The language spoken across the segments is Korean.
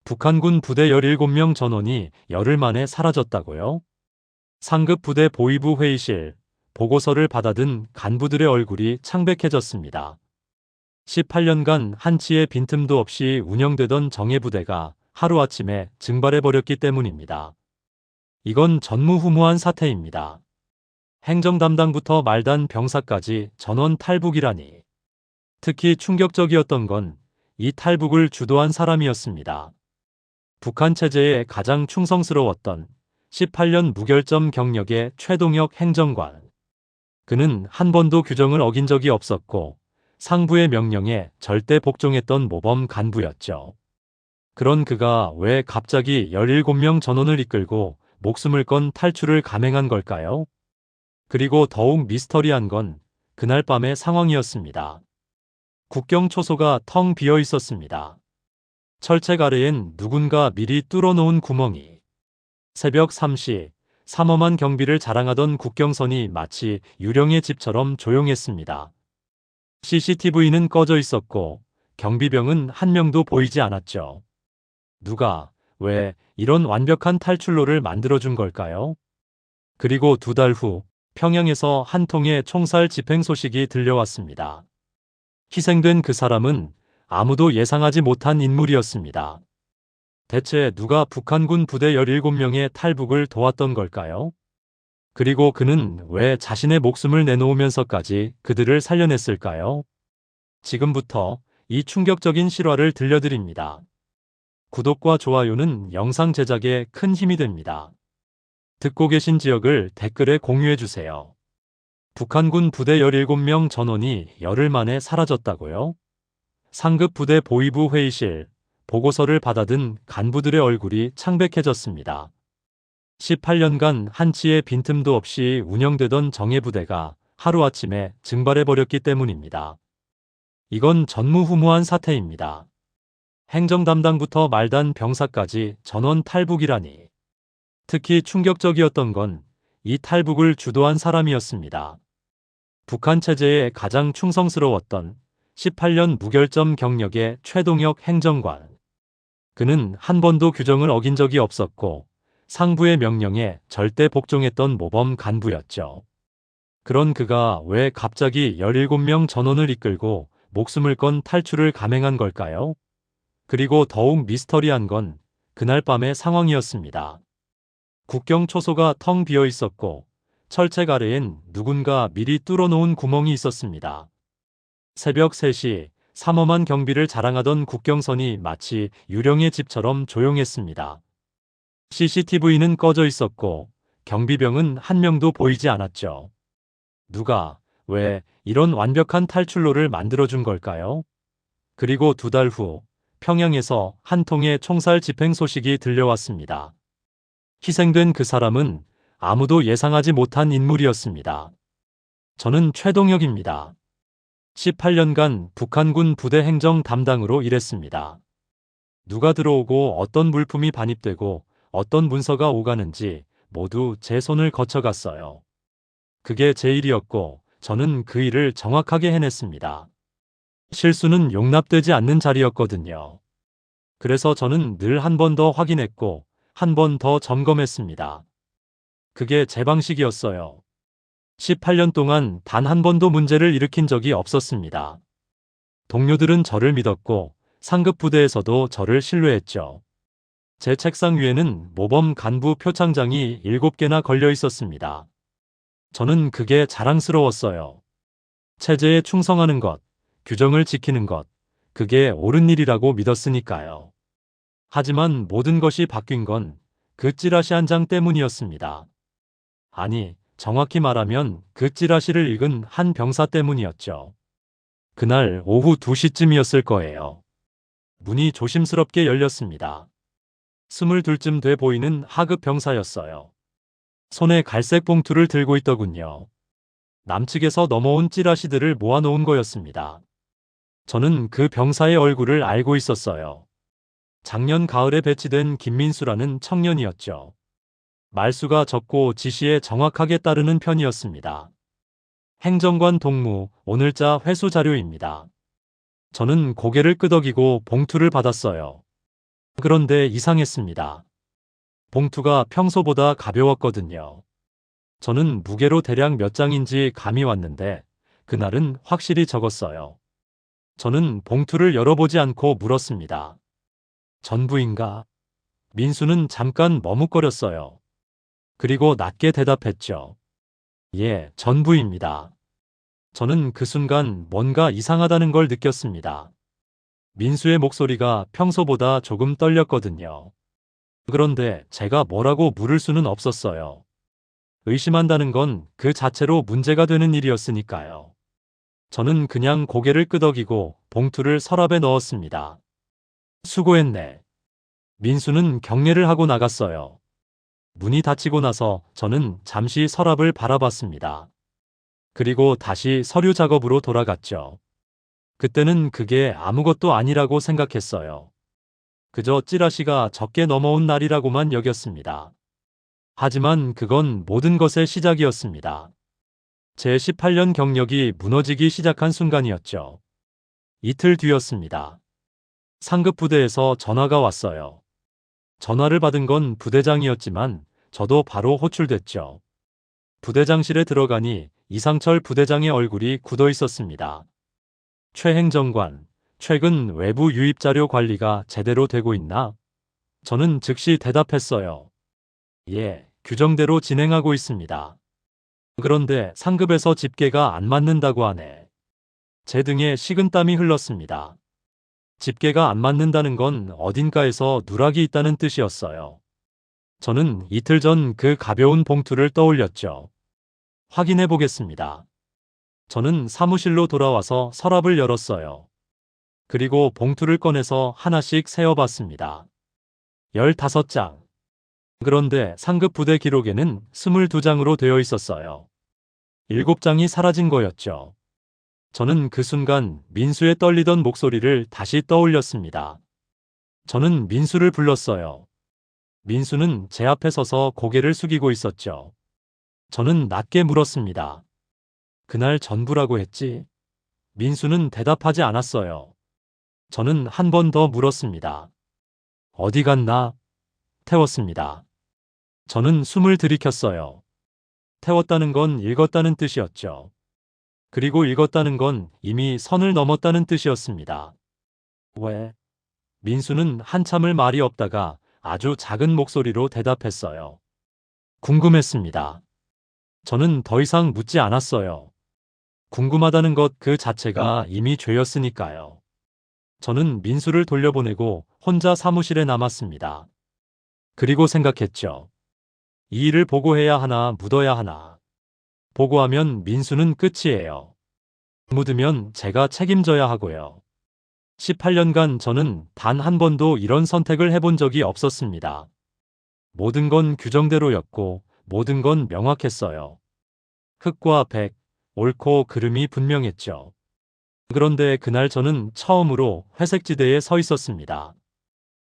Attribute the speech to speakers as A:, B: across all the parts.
A: 북한군 부대 17명 전원이 열흘 만에 사라졌다고요? 상급 부대 보위부 회의실, 보고서를 받아든 간부들의 얼굴이 창백해졌습니다. 18년간 한치의 빈틈도 없이 운영되던 정예부대가 하루아침에 증발해버렸기 때문입니다. 이건 전무후무한 사태입니다. 행정 담당부터 말단 병사까지 전원 탈북이라니. 특히 충격적이었던 건 이 탈북을 주도한 사람이었습니다. 북한 체제에 가장 충성스러웠던 18년 무결점 경력의 최동혁 행정관. 그는 한 번도 규정을 어긴 적이 없었고 상부의 명령에 절대 복종했던 모범 간부였죠. 그런 그가 왜 갑자기 17명 전원을 이끌고 목숨을 건 탈출을 감행한 걸까요? 그리고 더욱 미스터리한 건 그날 밤의 상황이었습니다. 국경 초소가 텅 비어 있었습니다. 철책 아래엔 누군가 미리 뚫어놓은 구멍이. 새벽 3시, 삼엄한 경비를 자랑하던 국경선이 마치 유령의 집처럼 조용했습니다. CCTV는 꺼져 있었고 경비병은 한 명도 보이지 않았죠. 누가, 왜 이런 완벽한 탈출로를 만들어준 걸까요? 그리고 2달 후 평양에서 한 통의 총살 집행 소식이 들려왔습니다. 희생된 그 사람은 아무도 예상하지 못한 인물이었습니다. 대체 누가 북한군 부대 17명의 탈북을 도왔던 걸까요? 그리고 그는 왜 자신의 목숨을 내놓으면서까지 그들을 살려냈을까요? 지금부터 이 충격적인 실화를 들려드립니다. 구독과 좋아요는 영상 제작에 큰 힘이 됩니다. 듣고 계신 지역을 댓글에 공유해주세요. 북한군 부대 17명 전원이 열흘 만에 사라졌다고요? 상급 부대 보위부 회의실, 보고서를 받아든 간부들의 얼굴이 창백해졌습니다. 18년간 한치의 빈틈도 없이 운영되던 정예부대가 하루아침에 증발해버렸기 때문입니다. 이건 전무후무한 사태입니다. 행정 담당부터 말단 병사까지 전원 탈북이라니. 특히 충격적이었던 건 이 탈북을 주도한 사람이었습니다. 북한 체제에 가장 충성스러웠던 18년 무결점 경력의 최동혁 행정관. 그는 한 번도 규정을 어긴 적이 없었고 상부의 명령에 절대 복종했던 모범 간부였죠. 그런 그가 왜 갑자기 17명 전원을 이끌고 목숨을 건 탈출을 감행한 걸까요? 그리고 더욱 미스터리한 건 그날 밤의 상황이었습니다. 국경 초소가 텅 비어 있었고 철책 아래엔 누군가 미리 뚫어놓은 구멍이 있었습니다. 새벽 3시, 삼엄한 경비를 자랑하던 국경선이 마치 유령의 집처럼 조용했습니다. CCTV는 꺼져 있었고 경비병은 한 명도 보이지 않았죠. 누가, 왜 이런 완벽한 탈출로를 만들어준 걸까요? 그리고 2달 후 평양에서 한 통의 총살 집행 소식이 들려왔습니다. 희생된 그 사람은 아무도 예상하지 못한 인물이었습니다. 저는 최동혁입니다. 18년간 북한군 부대 행정 담당으로 일했습니다. 누가 들어오고 어떤 물품이 반입되고 어떤 문서가 오가는지 모두 제 손을 거쳐갔어요. 그게 제 일이었고 저는 그 일을 정확하게 해냈습니다. 실수는 용납되지 않는 자리였거든요. 그래서 저는 늘 한 번 더 확인했고 한 번 더 점검했습니다. 그게 제 방식이었어요. 18년 동안 단 한 번도 문제를 일으킨 적이 없었습니다. 동료들은 저를 믿었고 상급 부대에서도 저를 신뢰했죠. 제 책상 위에는 모범 간부 표창장이 7개나 걸려 있었습니다. 저는 그게 자랑스러웠어요. 체제에 충성하는 것, 규정을 지키는 것, 그게 옳은 일이라고 믿었으니까요. 하지만 모든 것이 바뀐 건 그 찌라시 한 장 때문이었습니다. 아니, 정확히 말하면 그 찌라시를 읽은 한 병사 때문이었죠. 그날 오후 2시쯤이었을 거예요. 문이 조심스럽게 열렸습니다. 22쯤 돼 보이는 하급 병사였어요. 손에 갈색 봉투를 들고 있더군요. 남측에서 넘어온 찌라시들을 모아놓은 거였습니다. 저는 그 병사의 얼굴을 알고 있었어요. 작년 가을에 배치된 김민수라는 청년이었죠. 말수가 적고 지시에 정확하게 따르는 편이었습니다. 행정관 동무, 오늘자 회수 자료입니다. 저는 고개를 끄덕이고 봉투를 받았어요. 그런데 이상했습니다. 봉투가 평소보다 가벼웠거든요. 저는 무게로 대략 몇 장인지 감이 왔는데 그날은 확실히 적었어요. 저는 봉투를 열어보지 않고 물었습니다. 전부인가? 민수는 잠깐 머뭇거렸어요. 그리고 낮게 대답했죠. 예, 전부입니다. 저는 그 순간 뭔가 이상하다는 걸 느꼈습니다. 민수의 목소리가 평소보다 조금 떨렸거든요. 그런데 제가 뭐라고 물을 수는 없었어요. 의심한다는 건 그 자체로 문제가 되는 일이었으니까요. 저는 그냥 고개를 끄덕이고 봉투를 서랍에 넣었습니다. 수고했네. 민수는 경례를 하고 나갔어요. 문이 닫히고 나서 저는 잠시 서랍을 바라봤습니다. 그리고 다시 서류 작업으로 돌아갔죠. 그때는 그게 아무것도 아니라고 생각했어요. 그저 찌라시가 적게 넘어온 날이라고만 여겼습니다. 하지만 그건 모든 것의 시작이었습니다. 제 18년 경력이 무너지기 시작한 순간이었죠. 이틀 뒤였습니다. 상급 부대에서 전화가 왔어요. 전화를 받은 건 부대장이었지만 저도 바로 호출됐죠. 부대장실에 들어가니 이상철 부대장의 얼굴이 굳어 있었습니다. 최 행정관, 최근 외부 유입 자료 관리가 제대로 되고 있나? 저는 즉시 대답했어요. 예, 규정대로 진행하고 있습니다. 그런데 상급에서 집계가 안 맞는다고 하네. 제 등에 식은땀이 흘렀습니다. 집계가 안 맞는다는 건 어딘가에서 누락이 있다는 뜻이었어요. 저는 이틀 전 그 가벼운 봉투를 떠올렸죠. 확인해 보겠습니다. 저는 사무실로 돌아와서 서랍을 열었어요. 그리고 봉투를 꺼내서 하나씩 세어봤습니다. 15장. 그런데 상급 부대 기록에는 22장으로 되어 있었어요. 7장이 사라진 거였죠. 저는 그 순간 민수의 떨리던 목소리를 다시 떠올렸습니다. 저는 민수를 불렀어요. 민수는 제 앞에 서서 고개를 숙이고 있었죠. 저는 낮게 물었습니다. 그날 전부라고 했지? 민수는 대답하지 않았어요. 저는 한 번 더 물었습니다. 어디 갔나? 태웠습니다. 저는 숨을 들이켰어요. 태웠다는 건 읽었다는 뜻이었죠. 그리고 읽었다는 건 이미 선을 넘었다는 뜻이었습니다. 왜? 민수는 한참을 말이 없다가 아주 작은 목소리로 대답했어요. 궁금했습니다. 저는 더 이상 묻지 않았어요. 궁금하다는 것 그 자체가 이미 죄였으니까요. 저는 민수를 돌려보내고 혼자 사무실에 남았습니다. 그리고 생각했죠. 이 일을 보고해야 하나 묻어야 하나. 보고하면 민수는 끝이에요. 묻으면 제가 책임져야 하고요. 18년간 저는 단 한 번도 이런 선택을 해본 적이 없었습니다. 모든 건 규정대로였고 모든 건 명확했어요. 흑과 백, 옳고 그름이 분명했죠. 그런데 그날 저는 처음으로 회색지대에 서 있었습니다.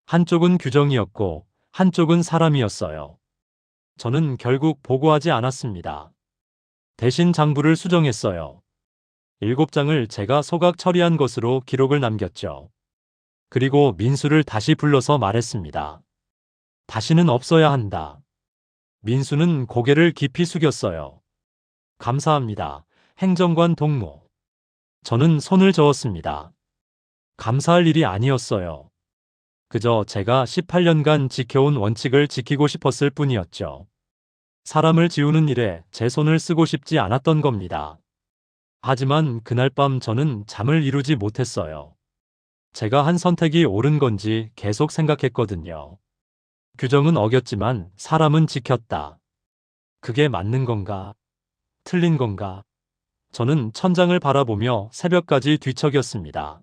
A: 한쪽은 규정이었고 한쪽은 사람이었어요. 저는 결국 보고하지 않았습니다. 대신 장부를 수정했어요. 7장을 제가 소각 처리한 것으로 기록을 남겼죠. 그리고 민수를 다시 불러서 말했습니다. 다시는 없어야 한다. 민수는 고개를 깊이 숙였어요. 감사합니다. 행정관 동무. 저는 손을 저었습니다. 감사할 일이 아니었어요. 그저 제가 18년간 지켜온 원칙을 지키고 싶었을 뿐이었죠. 사람을 지우는 일에 제 손을 쓰고 싶지 않았던 겁니다. 하지만 그날 밤 저는 잠을 이루지 못했어요. 제가 한 선택이 옳은 건지 계속 생각했거든요. 규정은 어겼지만 사람은 지켰다. 그게 맞는 건가? 틀린 건가? 저는 천장을 바라보며 새벽까지 뒤척였습니다.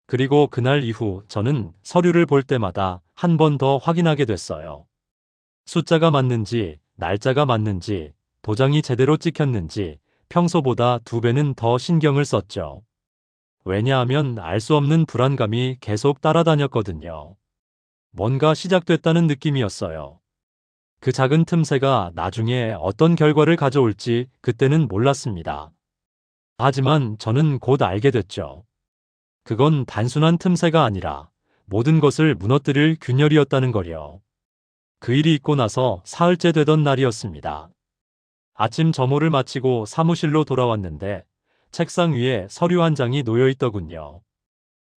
A: 그리고 그날 이후 저는 서류를 볼 때마다 한 번 더 확인하게 됐어요. 숫자가 맞는지, 날짜가 맞는지, 도장이 제대로 찍혔는지 평소보다 2배는 더 신경을 썼죠. 왜냐하면 알 수 없는 불안감이 계속 따라다녔거든요. 뭔가 시작됐다는 느낌이었어요. 그 작은 틈새가 나중에 어떤 결과를 가져올지 그때는 몰랐습니다. 하지만 저는 곧 알게 됐죠. 그건 단순한 틈새가 아니라 모든 것을 무너뜨릴 균열이었다는 거요. 그 일이 있고 나서 사흘째 되던 날이었습니다. 아침 점호를 마치고 사무실로 돌아왔는데 책상 위에 서류 한 장이 놓여 있더군요.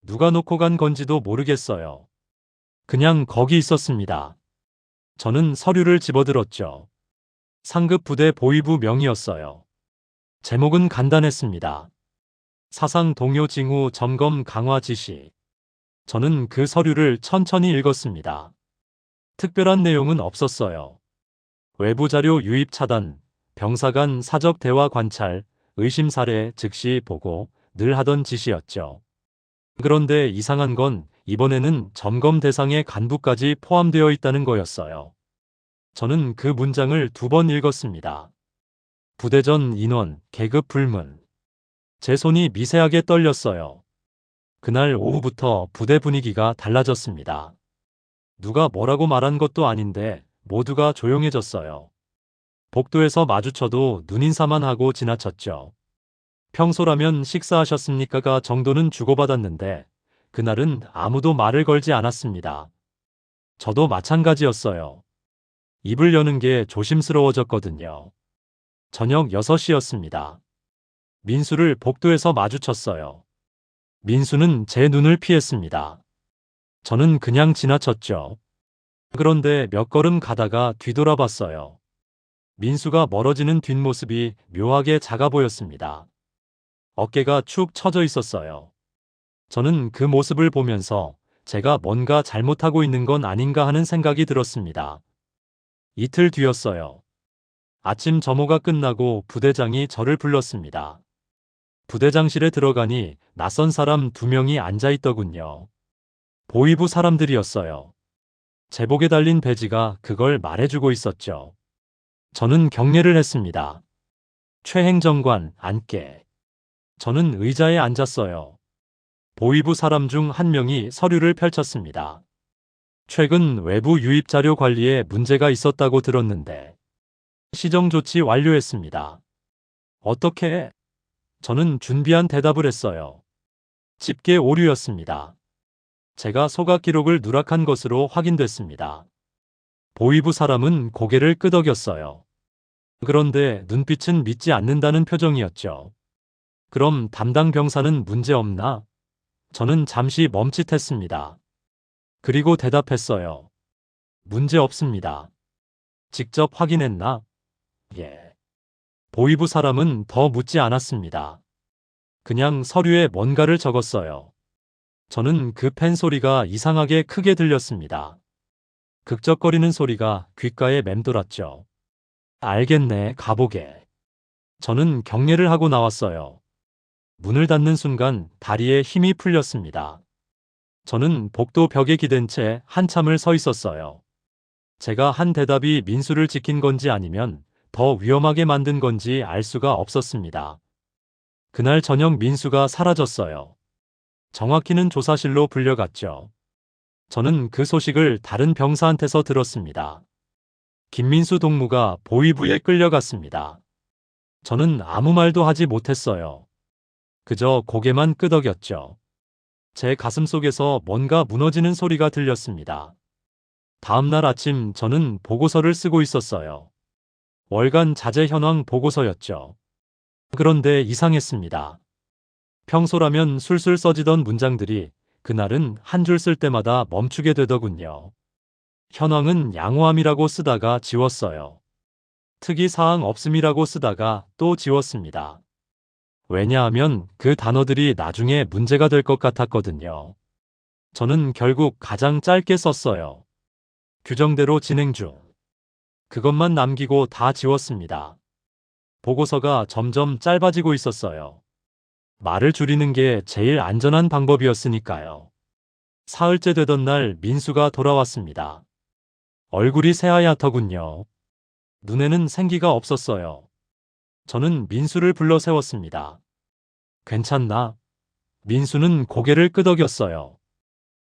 A: 누가 놓고 간 건지도 모르겠어요. 그냥 거기 있었습니다. 저는 서류를 집어들었죠. 상급 부대 보위부 명이었어요. 제목은 간단했습니다. 사상 동요 징후 점검 강화 지시. 저는 그 서류를 천천히 읽었습니다. 특별한 내용은 없었어요. 외부 자료 유입 차단, 병사 간 사적 대화 관찰, 의심 사례 즉시 보고 늘 하던 짓이었죠. 그런데 이상한 건 이번에는 점검 대상의 간부까지 포함되어 있다는 거였어요. 저는 그 문장을 2번 읽었습니다. 부대전 인원, 계급 불문. 제 손이 미세하게 떨렸어요. 그날 오후부터 부대 분위기가 달라졌습니다. 누가 뭐라고 말한 것도 아닌데 모두가 조용해졌어요. 복도에서 마주쳐도 눈인사만 하고 지나쳤죠. 평소라면 식사하셨습니까가 정도는 주고받았는데 그날은 아무도 말을 걸지 않았습니다. 저도 마찬가지였어요. 입을 여는 게 조심스러워졌거든요. 저녁 6시였습니다. 민수를 복도에서 마주쳤어요. 민수는 제 눈을 피했습니다. 저는 그냥 지나쳤죠. 그런데 몇 걸음 가다가 뒤돌아봤어요. 민수가 멀어지는 뒷모습이 묘하게 작아 보였습니다. 어깨가 축 처져 있었어요. 저는 그 모습을 보면서 제가 뭔가 잘못하고 있는 건 아닌가 하는 생각이 들었습니다. 이틀 뒤였어요. 아침 점호가 끝나고 부대장이 저를 불렀습니다. 부대장실에 들어가니 낯선 사람 2명이 앉아 있더군요. 보위부 사람들이었어요. 제복에 달린 배지가 그걸 말해주고 있었죠. 저는 경례를 했습니다. 최행정관 앉게. 저는 의자에 앉았어요. 보위부 사람 중 한 명이 서류를 펼쳤습니다. 최근 외부 유입 자료 관리에 문제가 있었다고 들었는데 시정 조치 완료했습니다. 어떻게 해? 저는 준비한 대답을 했어요. 집계 오류였습니다. 제가 소각 기록을 누락한 것으로 확인됐습니다. 보위부 사람은 고개를 끄덕였어요. 그런데 눈빛은 믿지 않는다는 표정이었죠. 그럼 담당 병사는 문제 없나? 저는 잠시 멈칫했습니다. 그리고 대답했어요. 문제 없습니다. 직접 확인했나? 예. 보위부 사람은 더 묻지 않았습니다. 그냥 서류에 뭔가를 적었어요. 저는 그 펜 소리가 이상하게 크게 들렸습니다. 극적거리는 소리가 귓가에 맴돌았죠. 알겠네, 가보게. 저는 경례를 하고 나왔어요. 문을 닫는 순간 다리에 힘이 풀렸습니다. 저는 복도 벽에 기댄 채 한참을 서 있었어요. 제가 한 대답이 민수를 지킨 건지 아니면 더 위험하게 만든 건지 알 수가 없었습니다. 그날 저녁 민수가 사라졌어요. 정확히는 조사실로 불려갔죠. 저는 그 소식을 다른 병사한테서 들었습니다. 김민수 동무가 보위부에 끌려갔습니다. 저는 아무 말도 하지 못했어요. 그저 고개만 끄덕였죠. 제 가슴속에서 뭔가 무너지는 소리가 들렸습니다. 다음 날 아침 저는 보고서를 쓰고 있었어요. 월간 자재 현황 보고서였죠. 그런데 이상했습니다. 평소라면 술술 써지던 문장들이 그날은 한 줄 쓸 때마다 멈추게 되더군요. 현황은 양호함이라고 쓰다가 지웠어요. 특이사항 없음이라고 쓰다가 또 지웠습니다. 왜냐하면 그 단어들이 나중에 문제가 될 것 같았거든요. 저는 결국 가장 짧게 썼어요. 규정대로 진행 중. 그것만 남기고 다 지웠습니다. 보고서가 점점 짧아지고 있었어요. 말을 줄이는 게 제일 안전한 방법이었으니까요. 사흘째 되던 날 민수가 돌아왔습니다. 얼굴이 새하얗더군요. 눈에는 생기가 없었어요. 저는 민수를 불러 세웠습니다. 괜찮나? 민수는 고개를 끄덕였어요.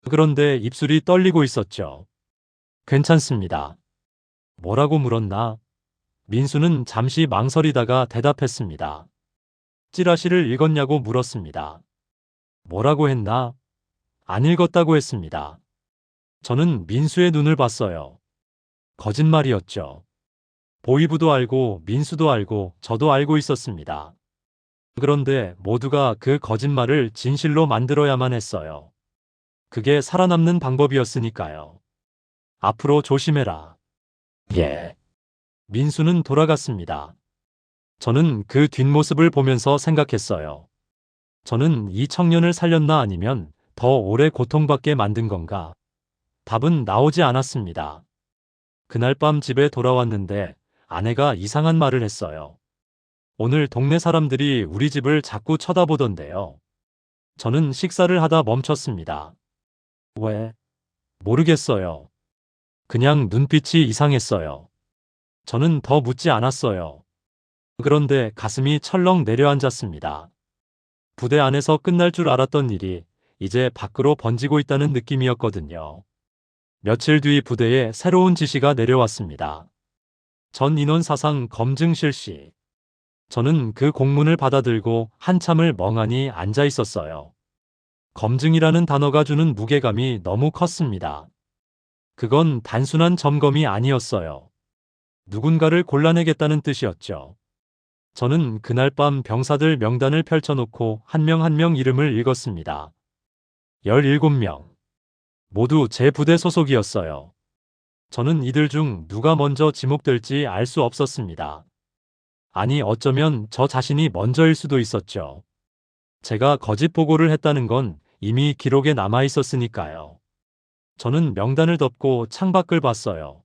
A: 그런데 입술이 떨리고 있었죠. 괜찮습니다. 뭐라고 물었나? 민수는 잠시 망설이다가 대답했습니다. 찌라시를 읽었냐고 물었습니다. 뭐라고 했나? 안 읽었다고 했습니다. 저는 민수의 눈을 봤어요. 거짓말이었죠. 보이부도 알고 민수도 알고 저도 알고 있었습니다. 그런데 모두가 그 거짓말을 진실로 만들어야만 했어요. 그게 살아남는 방법이었으니까요. 앞으로 조심해라. 예. 민수는 돌아갔습니다. 저는 그 뒷모습을 보면서 생각했어요. 저는 이 청년을 살렸나 아니면 더 오래 고통받게 만든 건가? 답은 나오지 않았습니다. 그날 밤 집에 돌아왔는데 아내가 이상한 말을 했어요. 오늘 동네 사람들이 우리 집을 자꾸 쳐다보던데요. 저는 식사를 하다 멈췄습니다. 왜? 모르겠어요. 그냥 눈빛이 이상했어요. 저는 더 묻지 않았어요. 그런데 가슴이 철렁 내려앉았습니다. 부대 안에서 끝날 줄 알았던 일이 이제 밖으로 번지고 있다는 느낌이었거든요. 며칠 뒤 부대에 새로운 지시가 내려왔습니다. 전 인원 사상 검증 실시. 저는 그 공문을 받아들고 한참을 멍하니 앉아 있었어요. 검증이라는 단어가 주는 무게감이 너무 컸습니다. 그건 단순한 점검이 아니었어요. 누군가를 골라내겠다는 뜻이었죠. 저는 그날 밤 병사들 명단을 펼쳐놓고 한 명 한 명 이름을 읽었습니다. 17명. 모두 제 부대 소속이었어요. 저는 이들 중 누가 먼저 지목될지 알 수 없었습니다. 아니, 어쩌면 저 자신이 먼저일 수도 있었죠. 제가 거짓 보고를 했다는 건 이미 기록에 남아 있었으니까요. 저는 명단을 덮고 창밖을 봤어요.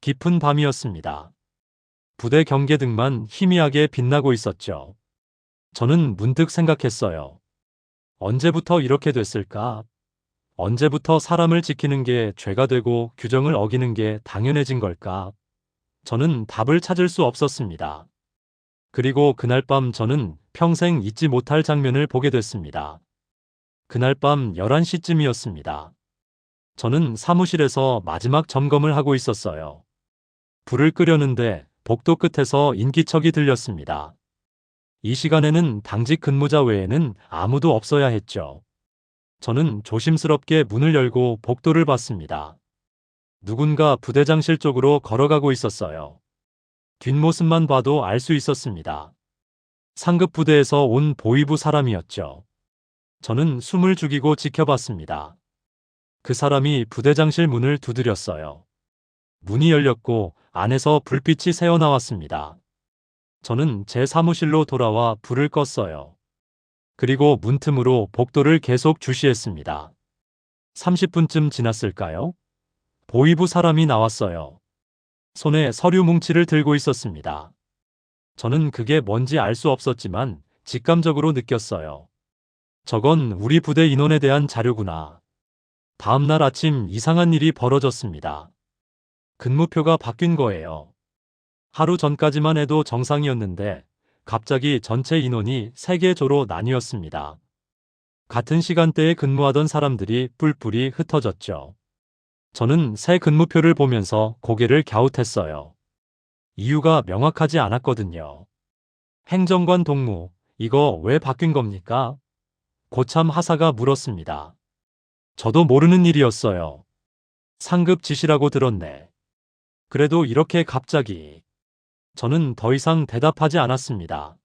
A: 깊은 밤이었습니다. 부대 경계등만 희미하게 빛나고 있었죠. 저는 문득 생각했어요. 언제부터 이렇게 됐을까? 언제부터 사람을 지키는 게 죄가 되고 규정을 어기는 게 당연해진 걸까? 저는 답을 찾을 수 없었습니다. 그리고 그날 밤 저는 평생 잊지 못할 장면을 보게 됐습니다. 그날 밤 11시쯤이었습니다. 저는 사무실에서 마지막 점검을 하고 있었어요. 불을 끄려는데 복도 끝에서 인기척이 들렸습니다. 이 시간에는 당직 근무자 외에는 아무도 없어야 했죠. 저는 조심스럽게 문을 열고 복도를 봤습니다. 누군가 부대장실 쪽으로 걸어가고 있었어요. 뒷모습만 봐도 알 수 있었습니다. 상급 부대에서 온 보위부 사람이었죠. 저는 숨을 죽이고 지켜봤습니다. 그 사람이 부대장실 문을 두드렸어요. 문이 열렸고 안에서 불빛이 새어나왔습니다. 저는 제 사무실로 돌아와 불을 껐어요. 그리고 문틈으로 복도를 계속 주시했습니다. 30분쯤 지났을까요? 보위부 사람이 나왔어요. 손에 서류 뭉치를 들고 있었습니다. 저는 그게 뭔지 알 수 없었지만 직감적으로 느꼈어요. 저건 우리 부대 인원에 대한 자료구나. 다음 날 아침 이상한 일이 벌어졌습니다. 근무표가 바뀐 거예요. 하루 전까지만 해도 정상이었는데 갑자기 전체 인원이 3개 조로 나뉘었습니다. 같은 시간대에 근무하던 사람들이 뿔뿔이 흩어졌죠. 저는 새 근무표를 보면서 고개를 갸웃했어요. 이유가 명확하지 않았거든요. 행정관 동무, 이거 왜 바뀐 겁니까? 고참 하사가 물었습니다. 저도 모르는 일이었어요. 상급 지시라고 들었네. 그래도 이렇게 갑자기. 저는 더 이상 대답하지 않았습니다.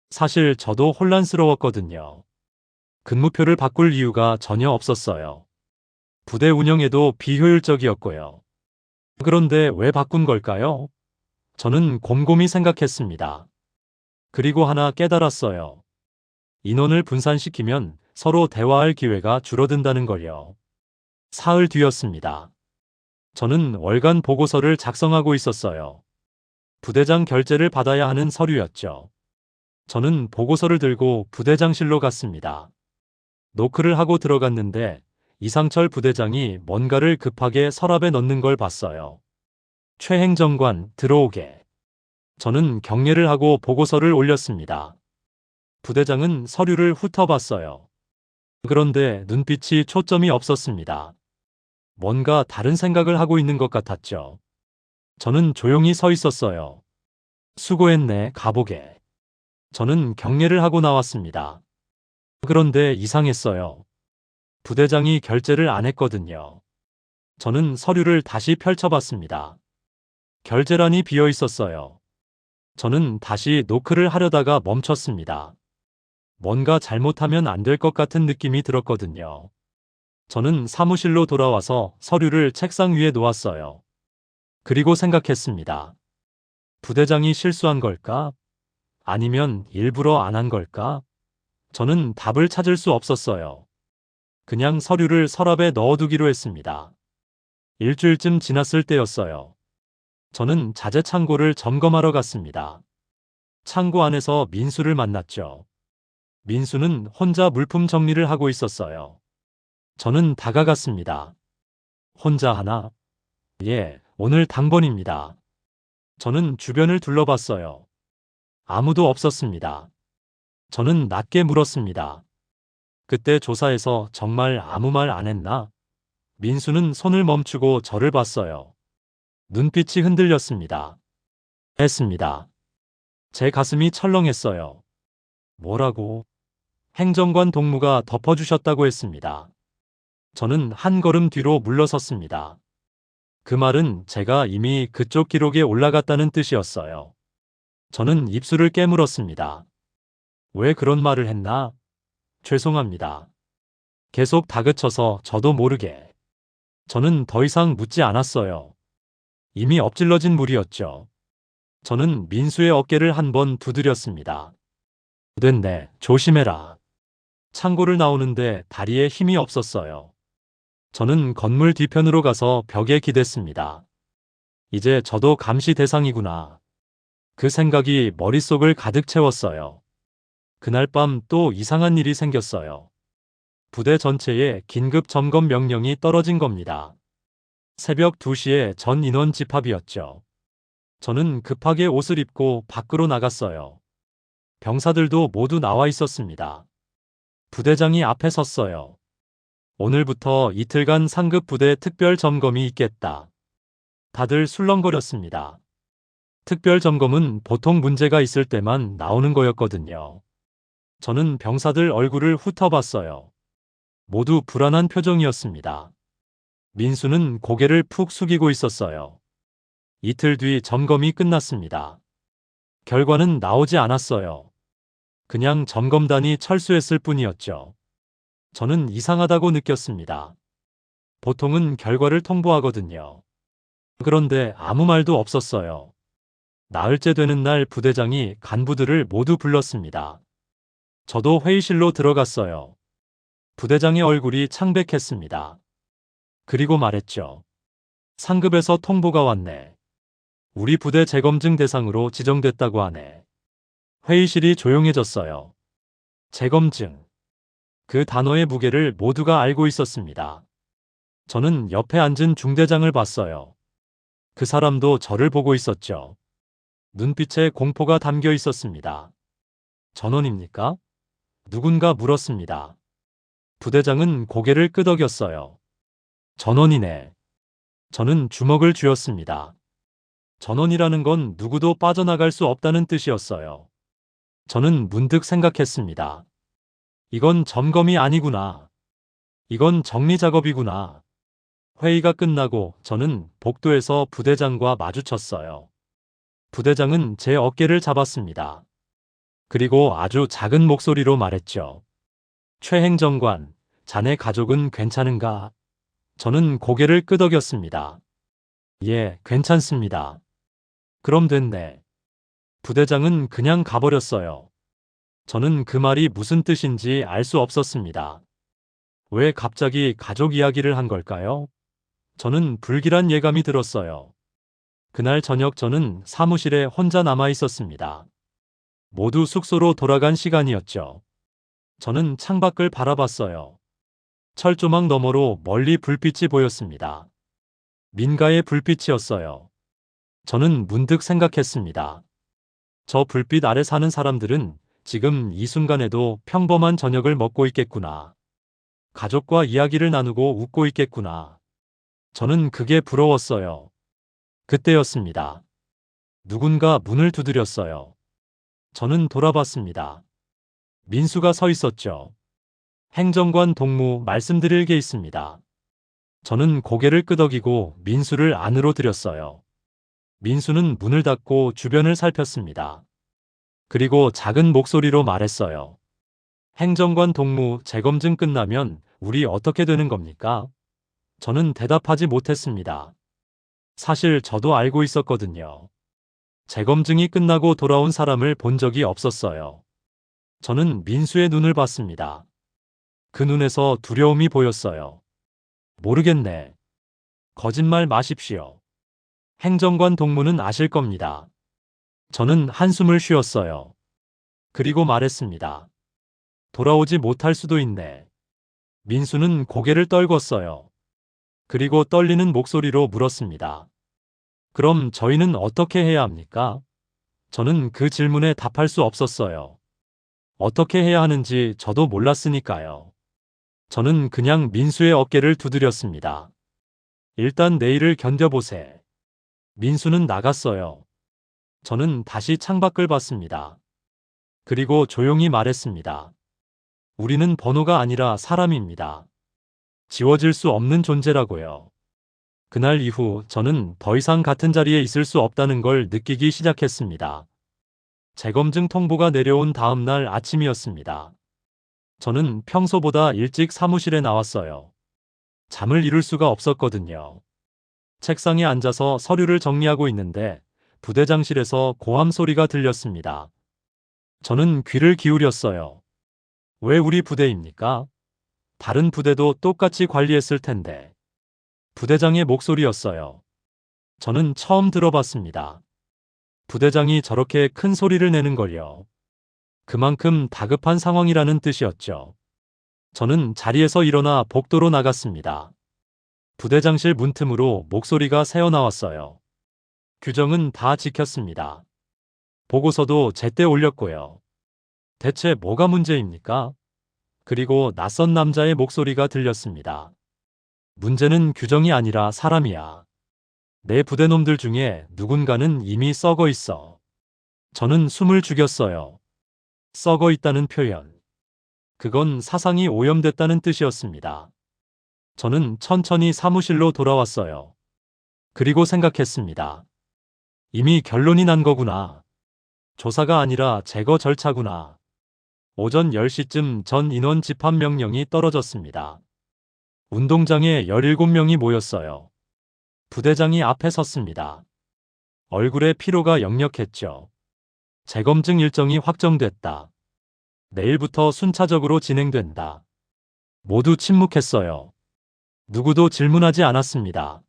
A: 사실 저도 혼란스러웠거든요. 근무표를 바꿀 이유가 전혀 없었어요. 부대 운영에도 비효율적이었고요. 그런데 왜 바꾼 걸까요? 저는 곰곰이 생각했습니다. 그리고 하나 깨달았어요. 인원을 분산시키면 서로 대화할 기회가 줄어든다는 걸요. 사흘 뒤였습니다. 저는 월간 보고서를 작성하고 있었어요. 부대장 결재를 받아야 하는 서류였죠. 저는 보고서를 들고 부대장실로 갔습니다. 노크를 하고 들어갔는데 이상철 부대장이 뭔가를 급하게 서랍에 넣는 걸 봤어요. 최 행정관, 들어오게. 저는 경례를 하고 보고서를 올렸습니다. 부대장은 서류를 훑어봤어요. 그런데 눈빛이 초점이 없었습니다. 뭔가 다른 생각을 하고 있는 것 같았죠. 저는 조용히 서 있었어요. 수고했네, 가보게. 저는 경례를 하고 나왔습니다. 그런데 이상했어요. 부대장이 결제를 안 했거든요. 저는 서류를 다시 펼쳐봤습니다. 결제란이 비어 있었어요. 저는 다시 노크를 하려다가 멈췄습니다. 뭔가 잘못하면 안 될 것 같은 느낌이 들었거든요. 저는 사무실로 돌아와서 서류를 책상 위에 놓았어요. 그리고 생각했습니다. 부대장이 실수한 걸까? 아니면 일부러 안 한 걸까? 저는 답을 찾을 수 없었어요. 그냥 서류를 서랍에 넣어두기로 했습니다. 일주일쯤 지났을 때였어요. 저는 자재 창고를 점검하러 갔습니다. 창고 안에서 민수를 만났죠. 민수는 혼자 물품 정리를 하고 있었어요. 저는 다가갔습니다. 혼자 하나? 예, 오늘 당번입니다. 저는 주변을 둘러봤어요. 아무도 없었습니다. 저는 낮게 물었습니다. 그때 조사에서 정말 아무 말 안 했나? 민수는 손을 멈추고 저를 봤어요. 눈빛이 흔들렸습니다. 했습니다. 제 가슴이 철렁했어요. 뭐라고? 행정관 동무가 덮어주셨다고 했습니다. 저는 한 걸음 뒤로 물러섰습니다. 그 말은 제가 이미 그쪽 기록에 올라갔다는 뜻이었어요. 저는 입술을 깨물었습니다. 왜 그런 말을 했나? 죄송합니다. 계속 다그쳐서 저도 모르게. 저는 더 이상 묻지 않았어요. 이미 엎질러진 물이었죠. 저는 민수의 어깨를 한 번 두드렸습니다. 됐네, 조심해라. 창고를 나오는데 다리에 힘이 없었어요. 저는 건물 뒤편으로 가서 벽에 기댔습니다. 이제 저도 감시 대상이구나. 그 생각이 머릿속을 가득 채웠어요. 그날 밤 또 이상한 일이 생겼어요. 부대 전체에 긴급 점검 명령이 떨어진 겁니다. 새벽 2시에 전 인원 집합이었죠. 저는 급하게 옷을 입고 밖으로 나갔어요. 병사들도 모두 나와 있었습니다. 부대장이 앞에 섰어요. 오늘부터 이틀간 상급 부대 특별 점검이 있겠다. 다들 술렁거렸습니다. 특별 점검은 보통 문제가 있을 때만 나오는 거였거든요. 저는 병사들 얼굴을 훑어봤어요. 모두 불안한 표정이었습니다. 민수는 고개를 푹 숙이고 있었어요. 이틀 뒤 점검이 끝났습니다. 결과는 나오지 않았어요. 그냥 점검단이 철수했을 뿐이었죠. 저는 이상하다고 느꼈습니다. 보통은 결과를 통보하거든요. 그런데 아무 말도 없었어요. 나흘째 되는 날 부대장이 간부들을 모두 불렀습니다. 저도 회의실로 들어갔어요. 부대장의 얼굴이 창백했습니다. 그리고 말했죠. 상급에서 통보가 왔네. 우리 부대 재검증 대상으로 지정됐다고 하네. 회의실이 조용해졌어요. 재검증. 그 단어의 무게를 모두가 알고 있었습니다. 저는 옆에 앉은 중대장을 봤어요. 그 사람도 저를 보고 있었죠. 눈빛에 공포가 담겨 있었습니다. 전원입니까? 누군가 물었습니다. 부대장은 고개를 끄덕였어요. 전원이네. 저는 주먹을 쥐었습니다. 전원이라는 건 누구도 빠져나갈 수 없다는 뜻이었어요. 저는 문득 생각했습니다. 이건 점검이 아니구나. 이건 정리 작업이구나. 회의가 끝나고 저는 복도에서 부대장과 마주쳤어요. 부대장은 제 어깨를 잡았습니다. 그리고 아주 작은 목소리로 말했죠. 최 행정관, 자네 가족은 괜찮은가? 저는 고개를 끄덕였습니다. 예, 괜찮습니다. 그럼 됐네. 부대장은 그냥 가버렸어요. 저는 그 말이 무슨 뜻인지 알 수 없었습니다. 왜 갑자기 가족 이야기를 한 걸까요? 저는 불길한 예감이 들었어요. 그날 저녁 저는 사무실에 혼자 남아 있었습니다. 모두 숙소로 돌아간 시간이었죠. 저는 창밖을 바라봤어요. 철조망 너머로 멀리 불빛이 보였습니다. 민가의 불빛이었어요. 저는 문득 생각했습니다. 저 불빛 아래 사는 사람들은 지금 이 순간에도 평범한 저녁을 먹고 있겠구나. 가족과 이야기를 나누고 웃고 있겠구나. 저는 그게 부러웠어요. 그때였습니다. 누군가 문을 두드렸어요. 저는 돌아봤습니다. 민수가 서 있었죠. 행정관 동무 말씀드릴 게 있습니다. 저는 고개를 끄덕이고 민수를 안으로 들였어요. 민수는 문을 닫고 주변을 살폈습니다. 그리고 작은 목소리로 말했어요. 행정관 동무 재검증 끝나면 우리 어떻게 되는 겁니까? 저는 대답하지 못했습니다. 사실 저도 알고 있었거든요. 재검증이 끝나고 돌아온 사람을 본 적이 없었어요. 저는 민수의 눈을 봤습니다. 그 눈에서 두려움이 보였어요. 모르겠네. 거짓말 마십시오. 행정관 동무는 아실 겁니다. 저는 한숨을 쉬었어요. 그리고 말했습니다. 돌아오지 못할 수도 있네. 민수는 고개를 떨궜어요. 그리고 떨리는 목소리로 물었습니다. 그럼 저희는 어떻게 해야 합니까? 저는 그 질문에 답할 수 없었어요. 어떻게 해야 하는지 저도 몰랐으니까요. 저는 그냥 민수의 어깨를 두드렸습니다. 일단 내일을 견뎌보세. 민수는 나갔어요. 저는 다시 창밖을 봤습니다. 그리고 조용히 말했습니다. 우리는 번호가 아니라 사람입니다. 지워질 수 없는 존재라고요. 그날 이후 저는 더 이상 같은 자리에 있을 수 없다는 걸 느끼기 시작했습니다. 재검증 통보가 내려온 다음 날 아침이었습니다. 저는 평소보다 일찍 사무실에 나왔어요. 잠을 이룰 수가 없었거든요. 책상에 앉아서 서류를 정리하고 있는데 부대장실에서 고함 소리가 들렸습니다. 저는 귀를 기울였어요. 왜 우리 부대입니까? 다른 부대도 똑같이 관리했을 텐데. 부대장의 목소리였어요. 저는 처음 들어봤습니다. 부대장이 저렇게 큰 소리를 내는 걸요. 그만큼 다급한 상황이라는 뜻이었죠. 저는 자리에서 일어나 복도로 나갔습니다. 부대장실 문틈으로 목소리가 새어나왔어요. 규정은 다 지켰습니다. 보고서도 제때 올렸고요. 대체 뭐가 문제입니까? 그리고 낯선 남자의 목소리가 들렸습니다. 문제는 규정이 아니라 사람이야. 내 부대놈들 중에 누군가는 이미 썩어 있어. 저는 숨을 죽였어요. 썩어 있다는 표현. 그건 사상이 오염됐다는 뜻이었습니다. 저는 천천히 사무실로 돌아왔어요. 그리고 생각했습니다. 이미 결론이 난 거구나. 조사가 아니라 제거 절차구나. 오전 10시쯤 전 인원 집합 명령이 떨어졌습니다. 운동장에 17명이 모였어요. 부대장이 앞에 섰습니다. 얼굴에 피로가 역력했죠. 재검증 일정이 확정됐다. 내일부터 순차적으로 진행된다. 모두 침묵했어요. 누구도 질문하지 않았습니다.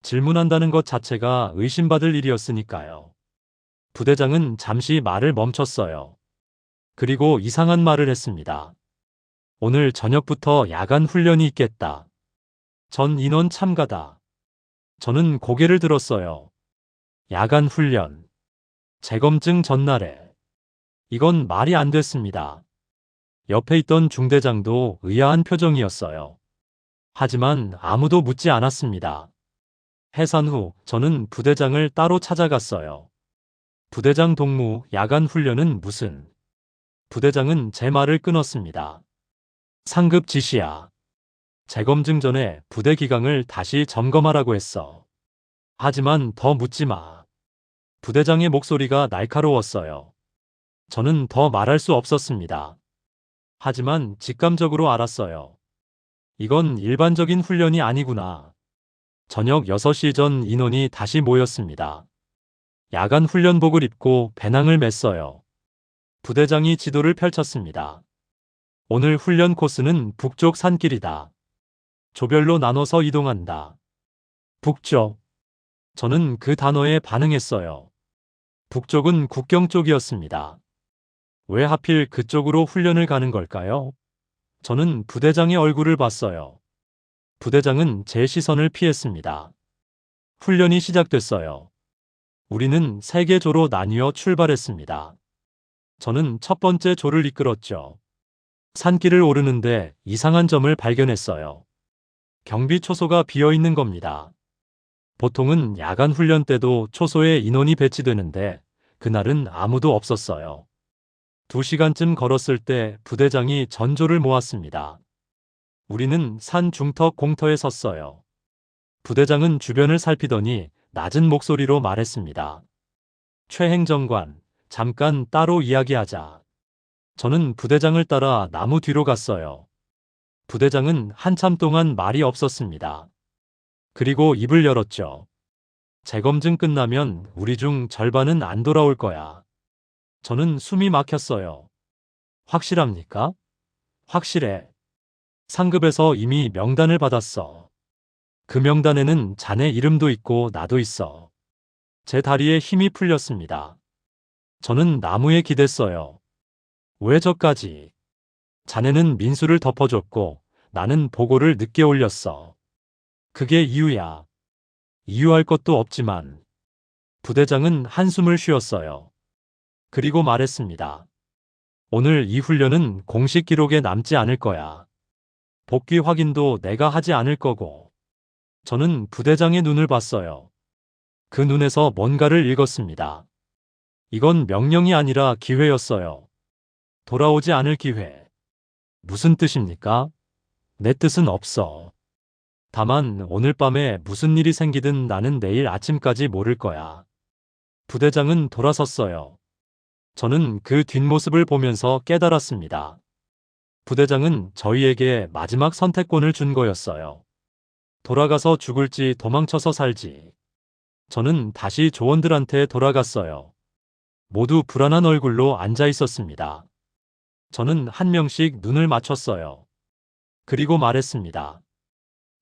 A: 질문한다는 것 자체가 의심받을 일이었으니까요. 부대장은 잠시 말을 멈췄어요. 그리고 이상한 말을 했습니다. 오늘 저녁부터 야간 훈련이 있겠다. 전 인원 참가다. 저는 고개를 들었어요. 야간 훈련. 재검증 전날에. 이건 말이 안 됐습니다. 옆에 있던 중대장도 의아한 표정이었어요. 하지만 아무도 묻지 않았습니다. 해산 후 저는 부대장을 따로 찾아갔어요. 부대장 동무 야간 훈련은 무슨? 부대장은 제 말을 끊었습니다. 상급 지시야. 재검증 전에 부대 기강을 다시 점검하라고 했어. 하지만 더 묻지 마. 부대장의 목소리가 날카로웠어요. 저는 더 말할 수 없었습니다. 하지만 직감적으로 알았어요. 이건 일반적인 훈련이 아니구나. 저녁 6시 전 인원이 다시 모였습니다. 야간 훈련복을 입고 배낭을 맸어요. 부대장이 지도를 펼쳤습니다. 오늘 훈련 코스는 북쪽 산길이다. 조별로 나눠서 이동한다. 북쪽. 저는 그 단어에 반응했어요. 북쪽은 국경 쪽이었습니다. 왜 하필 그쪽으로 훈련을 가는 걸까요? 저는 부대장의 얼굴을 봤어요. 부대장은 제 시선을 피했습니다. 훈련이 시작됐어요. 우리는 3개 조로 나뉘어 출발했습니다. 저는 첫 번째 조를 이끌었죠. 산길을 오르는데 이상한 점을 발견했어요. 경비 초소가 비어 있는 겁니다. 보통은 야간 훈련 때도 초소에 인원이 배치되는데 그날은 아무도 없었어요. 2시간쯤 걸었을 때 부대장이 전조를 모았습니다. 우리는 산 중턱 공터에 섰어요. 부대장은 주변을 살피더니 낮은 목소리로 말했습니다. 최 행정관, 잠깐 따로 이야기하자. 저는 부대장을 따라 나무 뒤로 갔어요. 부대장은 한참 동안 말이 없었습니다. 그리고 입을 열었죠. 재검증 끝나면 우리 중 절반은 안 돌아올 거야. 저는 숨이 막혔어요. 확실합니까? 확실해. 상급에서 이미 명단을 받았어. 그 명단에는 자네 이름도 있고 나도 있어. 제 다리에 힘이 풀렸습니다. 저는 나무에 기댔어요. 왜 저까지? 자네는 민수를 덮어줬고 나는 보고를 늦게 올렸어. 그게 이유야. 이유할 것도 없지만. 부대장은 한숨을 쉬었어요. 그리고 말했습니다. 오늘 이 훈련은 공식 기록에 남지 않을 거야. 복귀 확인도 내가 하지 않을 거고. 저는 부대장의 눈을 봤어요. 그 눈에서 뭔가를 읽었습니다. 이건 명령이 아니라 기회였어요. 돌아오지 않을 기회. 무슨 뜻입니까? 내 뜻은 없어. 다만 오늘 밤에 무슨 일이 생기든 나는 내일 아침까지 모를 거야. 부대장은 돌아섰어요. 저는 그 뒷모습을 보면서 깨달았습니다. 부대장은 저희에게 마지막 선택권을 준 거였어요. 돌아가서 죽을지 도망쳐서 살지. 저는 다시 조원들한테 돌아갔어요. 모두 불안한 얼굴로 앉아 있었습니다. 저는 한 명씩 눈을 맞췄어요. 그리고 말했습니다.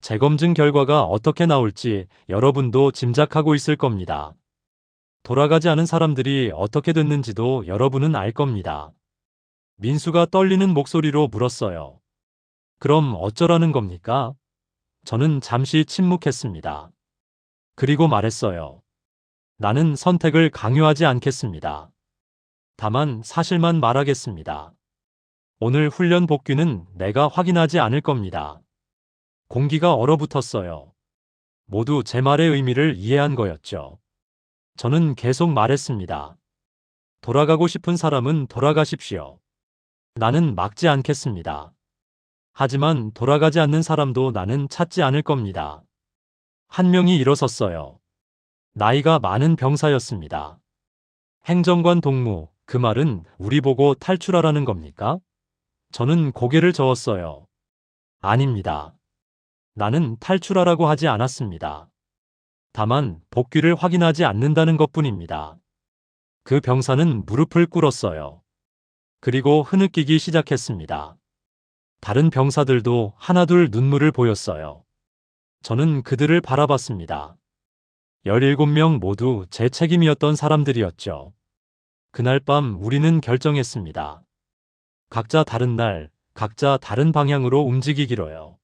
A: 재검증 결과가 어떻게 나올지 여러분도 짐작하고 있을 겁니다. 돌아가지 않은 사람들이 어떻게 됐는지도 여러분은 알 겁니다. 민수가 떨리는 목소리로 물었어요. 그럼 어쩌라는 겁니까? 저는 잠시 침묵했습니다. 그리고 말했어요. 나는 선택을 강요하지 않겠습니다. 다만 사실만 말하겠습니다. 오늘 훈련 복귀는 내가 확인하지 않을 겁니다. 공기가 얼어붙었어요. 모두 제 말의 의미를 이해한 거였죠. 저는 계속 말했습니다. 돌아가고 싶은 사람은 돌아가십시오. 나는 막지 않겠습니다. 하지만 돌아가지 않는 사람도 나는 찾지 않을 겁니다. 한 명이 일어섰어요. 나이가 많은 병사였습니다. 행정관 동무, 그 말은 우리 보고 탈출하라는 겁니까? 저는 고개를 저었어요. 아닙니다. 나는 탈출하라고 하지 않았습니다. 다만 복귀를 확인하지 않는다는 것뿐입니다. 그 병사는 무릎을 꿇었어요. 그리고 흐느끼기 시작했습니다. 다른 병사들도 하나둘 눈물을 보였어요. 저는 그들을 바라봤습니다. 17명 모두 제 책임이었던 사람들이었죠. 그날 밤 우리는 결정했습니다. 각자 다른 날, 각자 다른 방향으로 움직이기로요.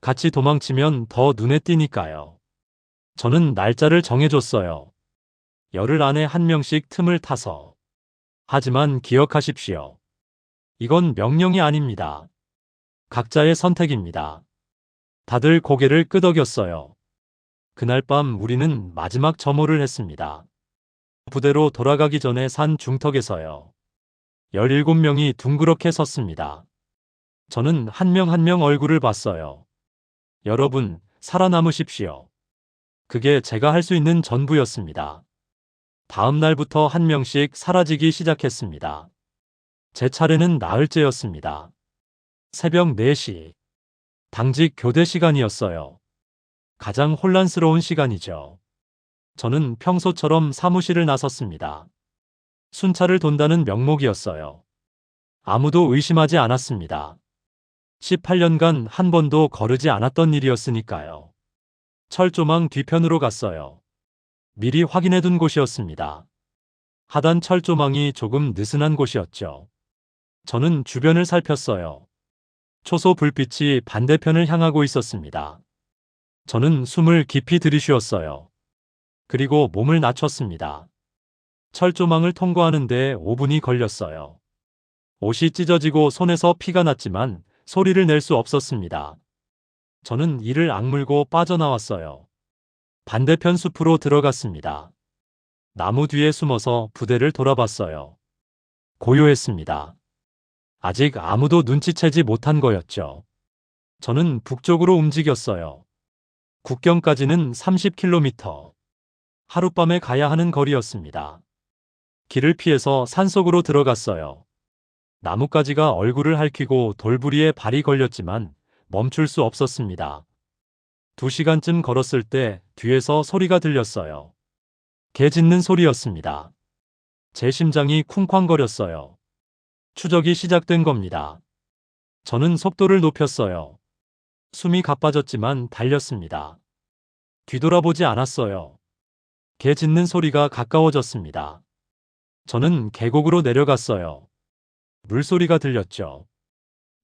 A: 같이 도망치면 더 눈에 띄니까요. 저는 날짜를 정해줬어요. 열흘 안에 한 명씩 틈을 타서. 하지만 기억하십시오. 이건 명령이 아닙니다. 각자의 선택입니다. 다들 고개를 끄덕였어요. 그날 밤 우리는 마지막 점호를 했습니다. 부대로 돌아가기 전에 산 중턱에서요. 17명이 둥그렇게 섰습니다. 저는 한 명 한 명 얼굴을 봤어요. 여러분, 살아남으십시오. 그게 제가 할 수 있는 전부였습니다. 다음 날부터 한 명씩 사라지기 시작했습니다. 제 차례는 나흘째였습니다. 새벽 4시. 당직 교대 시간이었어요. 가장 혼란스러운 시간이죠. 저는 평소처럼 사무실을 나섰습니다. 순찰을 돈다는 명목이었어요. 아무도 의심하지 않았습니다. 18년간 한 번도 거르지 않았던 일이었으니까요. 철조망 뒤편으로 갔어요. 미리 확인해둔 곳이었습니다. 하단 철조망이 조금 느슨한 곳이었죠. 저는 주변을 살폈어요. 초소 불빛이 반대편을 향하고 있었습니다. 저는 숨을 깊이 들이쉬었어요. 그리고 몸을 낮췄습니다. 철조망을 통과하는 데 5분이 걸렸어요. 옷이 찢어지고 손에서 피가 났지만 소리를 낼 수 없었습니다. 저는 이를 악물고 빠져나왔어요. 반대편 숲으로 들어갔습니다. 나무 뒤에 숨어서 부대를 돌아봤어요. 고요했습니다. 아직 아무도 눈치채지 못한 거였죠. 저는 북쪽으로 움직였어요. 국경까지는 30km. 하룻밤에 가야 하는 거리였습니다. 길을 피해서 산속으로 들어갔어요. 나뭇가지가 얼굴을 핥히고 돌부리에 발이 걸렸지만 멈출 수 없었습니다. 2시간쯤 걸었을 때 뒤에서 소리가 들렸어요. 개 짖는 소리였습니다. 제 심장이 쿵쾅거렸어요. 추적이 시작된 겁니다. 저는 속도를 높였어요. 숨이 가빠졌지만 달렸습니다. 뒤돌아보지 않았어요. 개 짖는 소리가 가까워졌습니다. 저는 계곡으로 내려갔어요. 물소리가 들렸죠.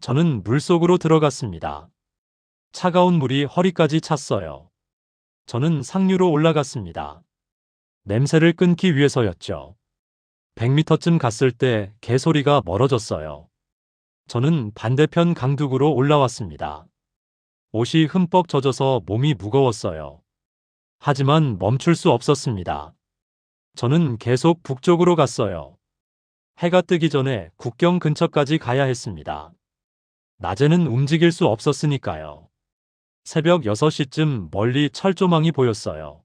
A: 저는 물속으로 들어갔습니다. 차가운 물이 허리까지 찼어요. 저는 상류로 올라갔습니다. 냄새를 끊기 위해서였죠. 100m쯤 갔을 때 개소리가 멀어졌어요. 저는 반대편 강둑으로 올라왔습니다. 옷이 흠뻑 젖어서 몸이 무거웠어요. 하지만 멈출 수 없었습니다. 저는 계속 북쪽으로 갔어요. 해가 뜨기 전에 국경 근처까지 가야 했습니다. 낮에는 움직일 수 없었으니까요. 새벽 6시쯤 멀리 철조망이 보였어요.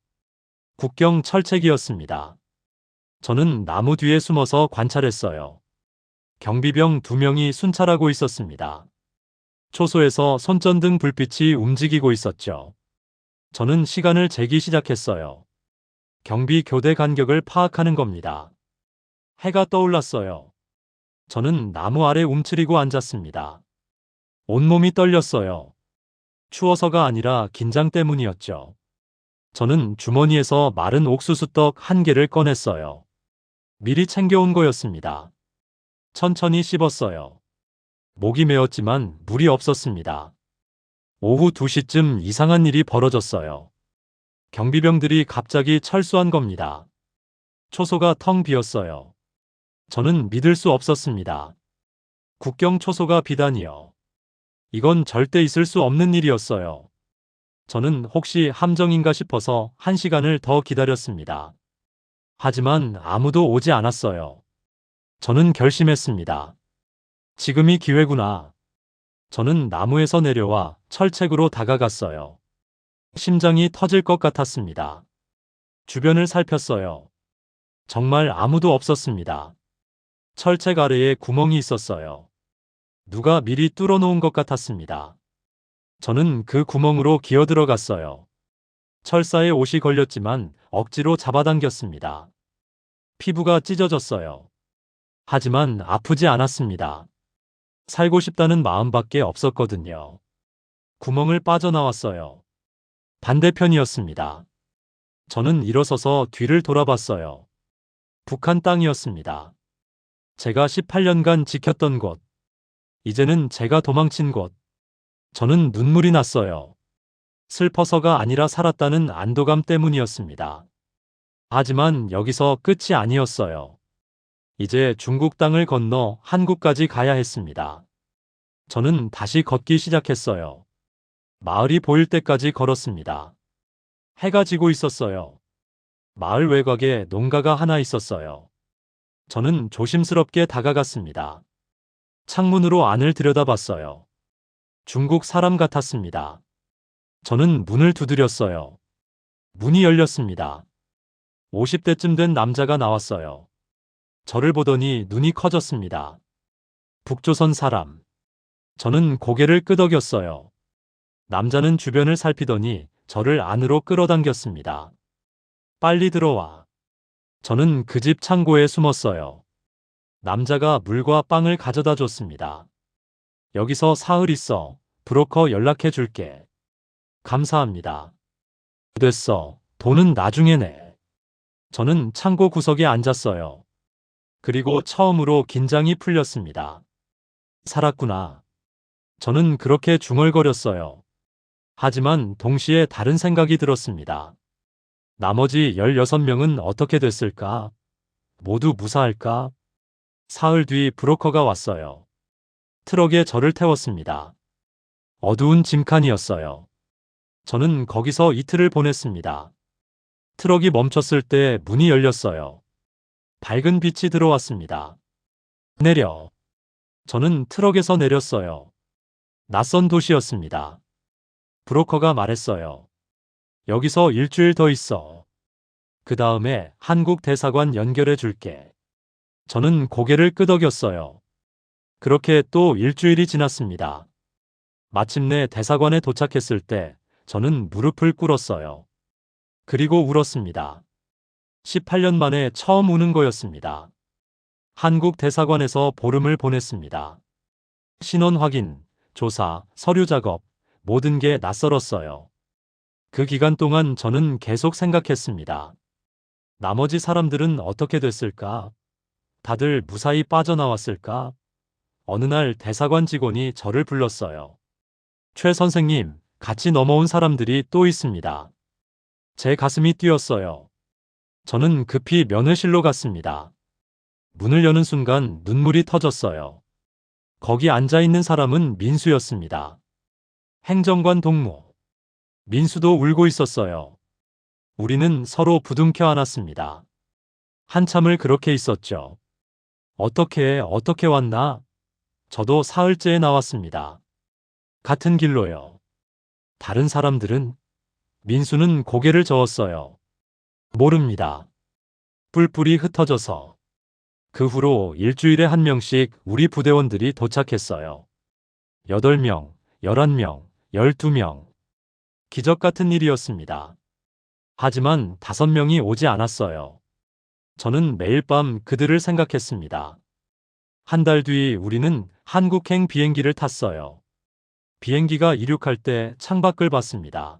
A: 국경 철책이었습니다. 저는 나무 뒤에 숨어서 관찰했어요. 경비병 2명이 순찰하고 있었습니다. 초소에서 손전등 불빛이 움직이고 있었죠. 저는 시간을 재기 시작했어요. 경비 교대 간격을 파악하는 겁니다. 해가 떠올랐어요. 저는 나무 아래 움츠리고 앉았습니다. 온몸이 떨렸어요. 추워서가 아니라 긴장 때문이었죠. 저는 주머니에서 마른 옥수수떡 1개를 꺼냈어요. 미리 챙겨온 거였습니다. 천천히 씹었어요. 목이 메었지만 물이 없었습니다. 오후 2시쯤 이상한 일이 벌어졌어요. 경비병들이 갑자기 철수한 겁니다. 초소가 텅 비었어요. 저는 믿을 수 없었습니다. 국경 초소가 비다니요. 이건 절대 있을 수 없는 일이었어요. 저는 혹시 함정인가 싶어서 1시간을 더 기다렸습니다. 하지만 아무도 오지 않았어요. 저는 결심했습니다. 지금이 기회구나. 저는 나무에서 내려와 철책으로 다가갔어요. 심장이 터질 것 같았습니다. 주변을 살폈어요. 정말 아무도 없었습니다. 철책 아래에 구멍이 있었어요. 누가 미리 뚫어놓은 것 같았습니다. 저는 그 구멍으로 기어들어갔어요. 철사에 옷이 걸렸지만 억지로 잡아당겼습니다. 피부가 찢어졌어요. 하지만 아프지 않았습니다. 살고 싶다는 마음밖에 없었거든요. 구멍을 빠져나왔어요. 반대편이었습니다. 저는 일어서서 뒤를 돌아봤어요. 북한 땅이었습니다. 제가 18년간 지켰던 곳. 이제는 제가 도망친 곳. 저는 눈물이 났어요. 슬퍼서가 아니라 살았다는 안도감 때문이었습니다. 하지만 여기서 끝이 아니었어요. 이제 중국 땅을 건너 한국까지 가야 했습니다. 저는 다시 걷기 시작했어요. 마을이 보일 때까지 걸었습니다. 해가 지고 있었어요. 마을 외곽에 농가가 하나 있었어요. 저는 조심스럽게 다가갔습니다. 창문으로 안을 들여다봤어요. 중국 사람 같았습니다. 저는 문을 두드렸어요. 문이 열렸습니다. 50대쯤 된 남자가 나왔어요. 저를 보더니 눈이 커졌습니다. 북조선 사람. 저는 고개를 끄덕였어요. 남자는 주변을 살피더니 저를 안으로 끌어당겼습니다. 빨리 들어와. 저는 그 집 창고에 숨었어요. 남자가 물과 빵을 가져다 줬습니다. 여기서 사흘 있어. 브로커 연락해 줄게. 감사합니다. 됐어. 돈은 나중에 내. 저는 창고 구석에 앉았어요. 그리고 처음으로 긴장이 풀렸습니다. 살았구나. 저는 그렇게 중얼거렸어요. 하지만 동시에 다른 생각이 들었습니다. 나머지 16명은 어떻게 됐을까? 모두 무사할까? 사흘 뒤 브로커가 왔어요. 트럭에 저를 태웠습니다. 어두운 짐칸이었어요. 저는 거기서 이틀을 보냈습니다. 트럭이 멈췄을 때 문이 열렸어요. 밝은 빛이 들어왔습니다. 내려. 저는 트럭에서 내렸어요. 낯선 도시였습니다. 브로커가 말했어요. 여기서 일주일 더 있어. 그 다음에 한국 대사관 연결해 줄게. 저는 고개를 끄덕였어요. 그렇게 또 일주일이 지났습니다. 마침내 대사관에 도착했을 때 저는 무릎을 꿇었어요. 그리고 울었습니다. 18년 만에 처음 우는 거였습니다. 한국 대사관에서 보름을 보냈습니다. 신원 확인, 조사, 서류 작업, 모든 게 낯설었어요. 그 기간 동안 저는 계속 생각했습니다. 나머지 사람들은 어떻게 됐을까? 다들 무사히 빠져나왔을까? 어느 날 대사관 직원이 저를 불렀어요. 최 선생님, 같이 넘어온 사람들이 또 있습니다. 제 가슴이 뛰었어요. 저는 급히 면회실로 갔습니다. 문을 여는 순간 눈물이 터졌어요. 거기 앉아 있는 사람은 민수였습니다. 행정관 동무. 민수도 울고 있었어요. 우리는 서로 부둥켜 안았습니다. 한참을 그렇게 있었죠. 어떻게 왔나? 저도 사흘째에 나왔습니다. 같은 길로요. 다른 사람들은? 민수는 고개를 저었어요. 모릅니다. 뿔뿔이 흩어져서. 그 후로 일주일에 한 명씩 우리 부대원들이 도착했어요. 8명, 11명, 12명. 기적 같은 일이었습니다. 하지만 5명이 오지 않았어요. 저는 매일 밤 그들을 생각했습니다. 한 달 뒤 우리는 한국행 비행기를 탔어요. 비행기가 이륙할 때 창밖을 봤습니다.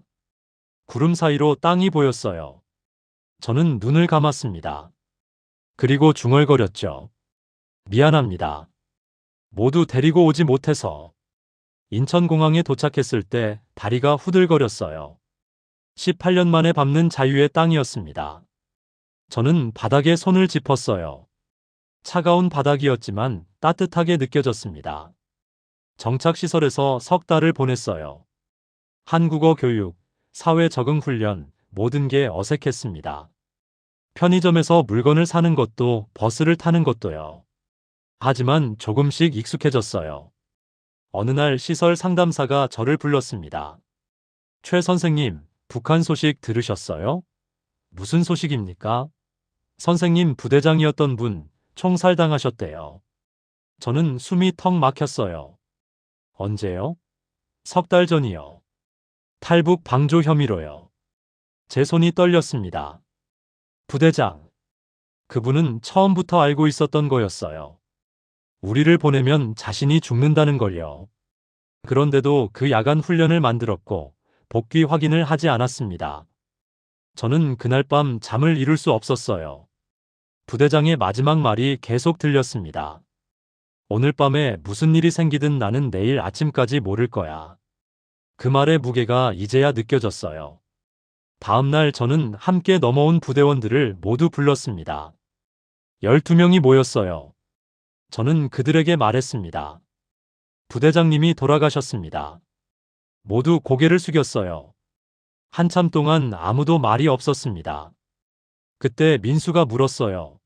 A: 구름 사이로 땅이 보였어요. 저는 눈을 감았습니다. 그리고 중얼거렸죠. 미안합니다. 모두 데리고 오지 못해서. 인천공항에 도착했을 때 다리가 후들거렸어요. 18년 만에 밟는 자유의 땅이었습니다. 저는 바닥에 손을 짚었어요. 차가운 바닥이었지만 따뜻하게 느껴졌습니다. 정착시설에서 석 달을 보냈어요. 한국어 교육, 사회 적응 훈련, 모든 게 어색했습니다. 편의점에서 물건을 사는 것도 버스를 타는 것도요. 하지만 조금씩 익숙해졌어요. 어느 날 시설 상담사가 저를 불렀습니다. 최 선생님, 북한 소식 들으셨어요? 무슨 소식입니까? 선생님 부대장이었던 분 총살당하셨대요. 저는 숨이 턱 막혔어요. 언제요? 석 달 전이요. 탈북 방조 혐의로요. 제 손이 떨렸습니다. 부대장. 그분은 처음부터 알고 있었던 거였어요. 우리를 보내면 자신이 죽는다는 걸요. 그런데도 그 야간 훈련을 만들었고 복귀 확인을 하지 않았습니다. 저는 그날 밤 잠을 이룰 수 없었어요. 부대장의 마지막 말이 계속 들렸습니다. 오늘 밤에 무슨 일이 생기든 나는 내일 아침까지 모를 거야. 그 말의 무게가 이제야 느껴졌어요. 다음 날 저는 함께 넘어온 부대원들을 모두 불렀습니다. 12명이 모였어요. 저는 그들에게 말했습니다. 부대장님이 돌아가셨습니다. 모두 고개를 숙였어요. 한참 동안 아무도 말이 없었습니다. 그때 민수가 물었어요.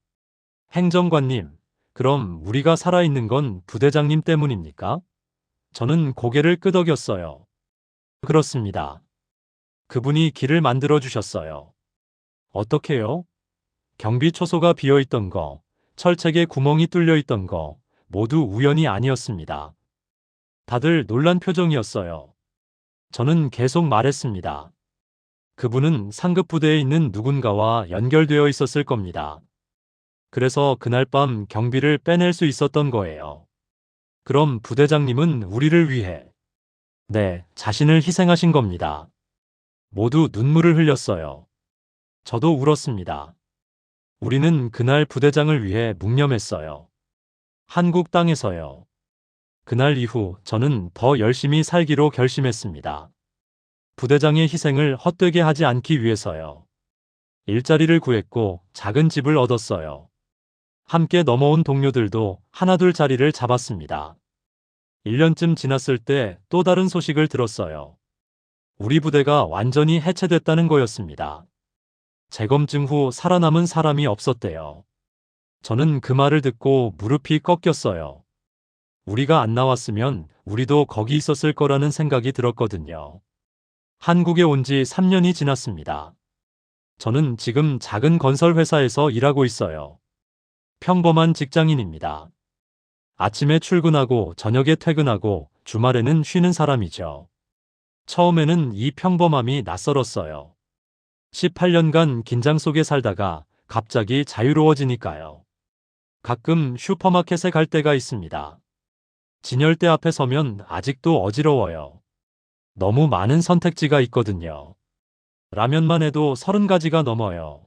A: 행정관님, 그럼 우리가 살아있는 건 부대장님 때문입니까? 저는 고개를 끄덕였어요. 그렇습니다. 그분이 길을 만들어 주셨어요. 어떻게요? 경비 초소가 비어 있던 거, 철책에 구멍이 뚫려 있던 거, 모두 우연이 아니었습니다. 다들 놀란 표정이었어요. 저는 계속 말했습니다. 그분은 상급 부대에 있는 누군가와 연결되어 있었을 겁니다. 그래서 그날 밤 경비를 빼낼 수 있었던 거예요. 그럼 부대장님은 우리를 위해, 네, 자신을 희생하신 겁니다. 모두 눈물을 흘렸어요. 저도 울었습니다. 우리는 그날 부대장을 위해 묵념했어요. 한국 땅에서요. 그날 이후 저는 더 열심히 살기로 결심했습니다. 부대장의 희생을 헛되게 하지 않기 위해서요. 일자리를 구했고 작은 집을 얻었어요. 함께 넘어온 동료들도 하나둘 자리를 잡았습니다. 1년쯤 지났을 때 또 다른 소식을 들었어요. 우리 부대가 완전히 해체됐다는 거였습니다. 재검증 후 살아남은 사람이 없었대요. 저는 그 말을 듣고 무릎이 꺾였어요. 우리가 안 나왔으면 우리도 거기 있었을 거라는 생각이 들었거든요. 한국에 온 지 3년이 지났습니다. 저는 지금 작은 건설 회사에서 일하고 있어요. 평범한 직장인입니다. 아침에 출근하고 저녁에 퇴근하고 주말에는 쉬는 사람이죠. 처음에는 이 평범함이 낯설었어요. 18년간 긴장 속에 살다가 갑자기 자유로워지니까요. 가끔 슈퍼마켓에 갈 때가 있습니다. 진열대 앞에 서면 아직도 어지러워요. 너무 많은 선택지가 있거든요. 라면만 해도 30가지가 넘어요.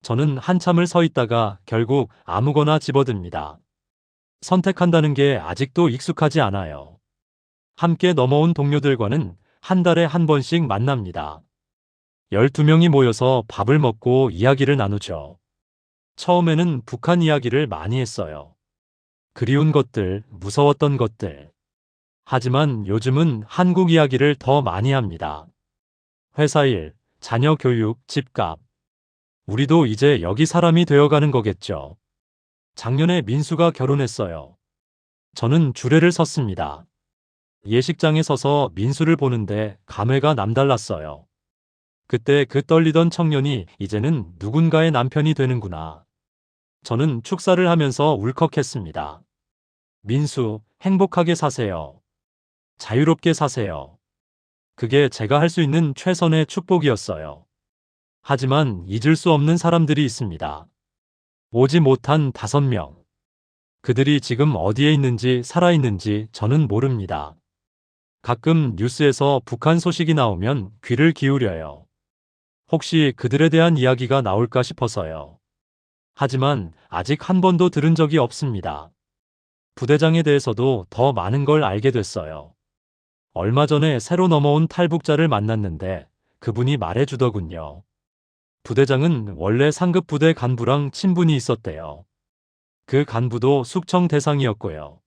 A: 저는 한참을 서 있다가 결국 아무거나 집어듭니다. 선택한다는 게 아직도 익숙하지 않아요. 함께 넘어온 동료들과는 한 달에 한 번씩 만납니다. 12명이 모여서 밥을 먹고 이야기를 나누죠. 처음에는 북한 이야기를 많이 했어요. 그리운 것들, 무서웠던 것들. 하지만 요즘은 한국 이야기를 더 많이 합니다. 회사 일, 자녀 교육, 집값. 우리도 이제 여기 사람이 되어가는 거겠죠. 작년에 민수가 결혼했어요. 저는 주례를 섰습니다. 예식장에 서서 민수를 보는데 감회가 남달랐어요. 그때 그 떨리던 청년이 이제는 누군가의 남편이 되는구나. 저는 축사를 하면서 울컥했습니다. 민수, 행복하게 사세요. 자유롭게 사세요. 그게 제가 할 수 있는 최선의 축복이었어요. 하지만 잊을 수 없는 사람들이 있습니다. 오지 못한 5명. 그들이 지금 어디에 있는지 살아있는지 저는 모릅니다. 가끔 뉴스에서 북한 소식이 나오면 귀를 기울여요. 혹시 그들에 대한 이야기가 나올까 싶어서요. 하지만 아직 한 번도 들은 적이 없습니다. 부대장에 대해서도 더 많은 걸 알게 됐어요. 얼마 전에 새로 넘어온 탈북자를 만났는데 그분이 말해주더군요. 부대장은 원래 상급 부대 간부랑 친분이 있었대요. 그 간부도 숙청 대상이었고요.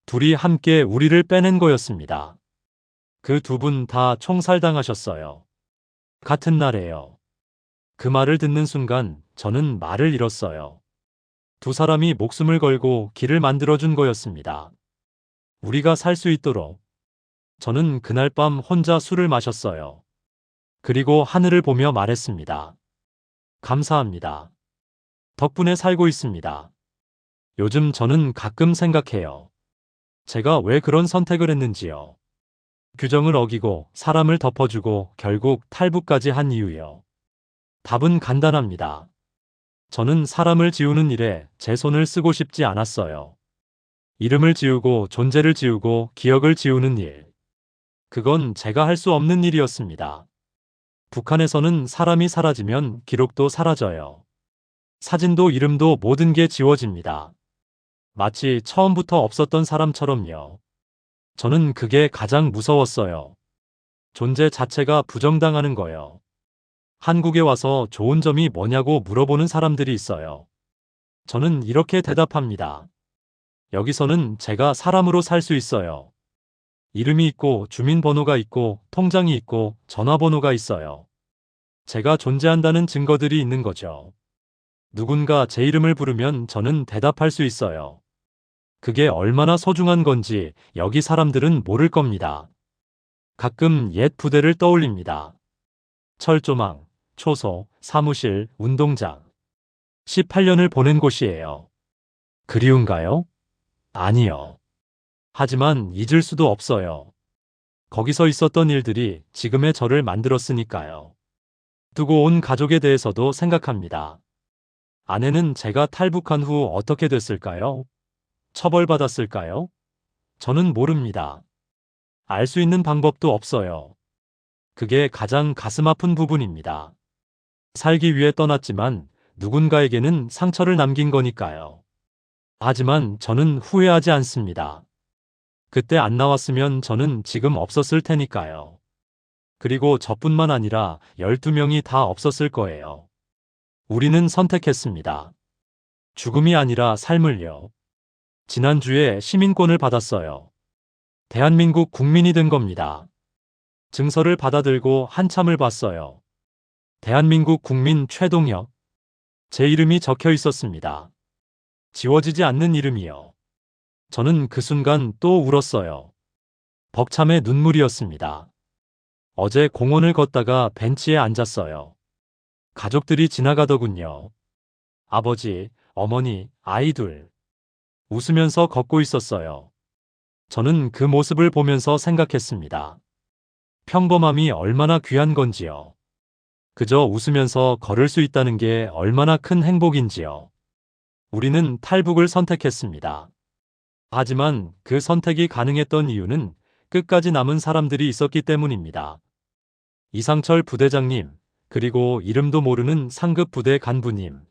A: 둘이 함께 우리를 빼낸 거였습니다. 그 두 분 다 총살당하셨어요. 같은 날에요. 그 말을 듣는 순간 저는 말을 잃었어요. 두 사람이 목숨을 걸고 길을 만들어준 거였습니다. 우리가 살 수 있도록. 저는 그날 밤 혼자 술을 마셨어요. 그리고 하늘을 보며 말했습니다. 감사합니다. 덕분에 살고 있습니다. 요즘 저는 가끔 생각해요. 제가 왜 그런 선택을 했는지요. 규정을 어기고 사람을 덮어주고 결국 탈북까지 한 이유요. 답은 간단합니다. 저는 사람을 지우는 일에 제 손을 쓰고 싶지 않았어요. 이름을 지우고 존재를 지우고 기억을 지우는 일. 그건 제가 할 수 없는 일이었습니다. 북한에서는 사람이 사라지면 기록도 사라져요. 사진도 이름도 모든 게 지워집니다. 마치 처음부터 없었던 사람처럼요. 저는 그게 가장 무서웠어요. 존재 자체가 부정당하는 거요. 한국에 와서 좋은 점이 뭐냐고 물어보는 사람들이 있어요. 저는 이렇게 대답합니다. 여기서는 제가 사람으로 살 수 있어요. 이름이 있고 주민번호가 있고 통장이 있고 전화번호가 있어요. 제가 존재한다는 증거들이 있는 거죠. 누군가 제 이름을 부르면 저는 대답할 수 있어요. 그게 얼마나 소중한 건지 여기 사람들은 모를 겁니다. 가끔 옛 부대를 떠올립니다. 철조망, 초소, 사무실, 운동장. 18년을 보낸 곳이에요. 그리운가요? 아니요. 하지만 잊을 수도 없어요. 거기서 있었던 일들이 지금의 저를 만들었으니까요. 두고 온 가족에 대해서도 생각합니다. 아내는 제가 탈북한 후 어떻게 됐을까요? 처벌받았을까요? 저는 모릅니다. 알 수 있는 방법도 없어요. 그게 가장 가슴 아픈 부분입니다. 살기 위해 떠났지만 누군가에게는 상처를 남긴 거니까요. 하지만 저는 후회하지 않습니다. 그때 안 나왔으면 저는 지금 없었을 테니까요. 그리고 저뿐만 아니라 12명이 다 없었을 거예요. 우리는 선택했습니다. 죽음이 아니라 삶을요. 지난주에 시민권을 받았어요. 대한민국 국민이 된 겁니다. 증서를 받아들고 한참을 봤어요. 대한민국 국민 최동혁. 제 이름이 적혀 있었습니다. 지워지지 않는 이름이요. 저는 그 순간 또 울었어요. 벅참의 눈물이었습니다. 어제 공원을 걷다가 벤치에 앉았어요. 가족들이 지나가더군요. 아버지, 어머니, 아이 둘. 웃으면서 걷고 있었어요. 저는 그 모습을 보면서 생각했습니다. 평범함이 얼마나 귀한 건지요. 그저 웃으면서 걸을 수 있다는 게 얼마나 큰 행복인지요. 우리는 탈북을 선택했습니다. 하지만 그 선택이 가능했던 이유는 끝까지 남은 사람들이 있었기 때문입니다. 이상철 부대장님, 그리고 이름도 모르는 상급 부대 간부님.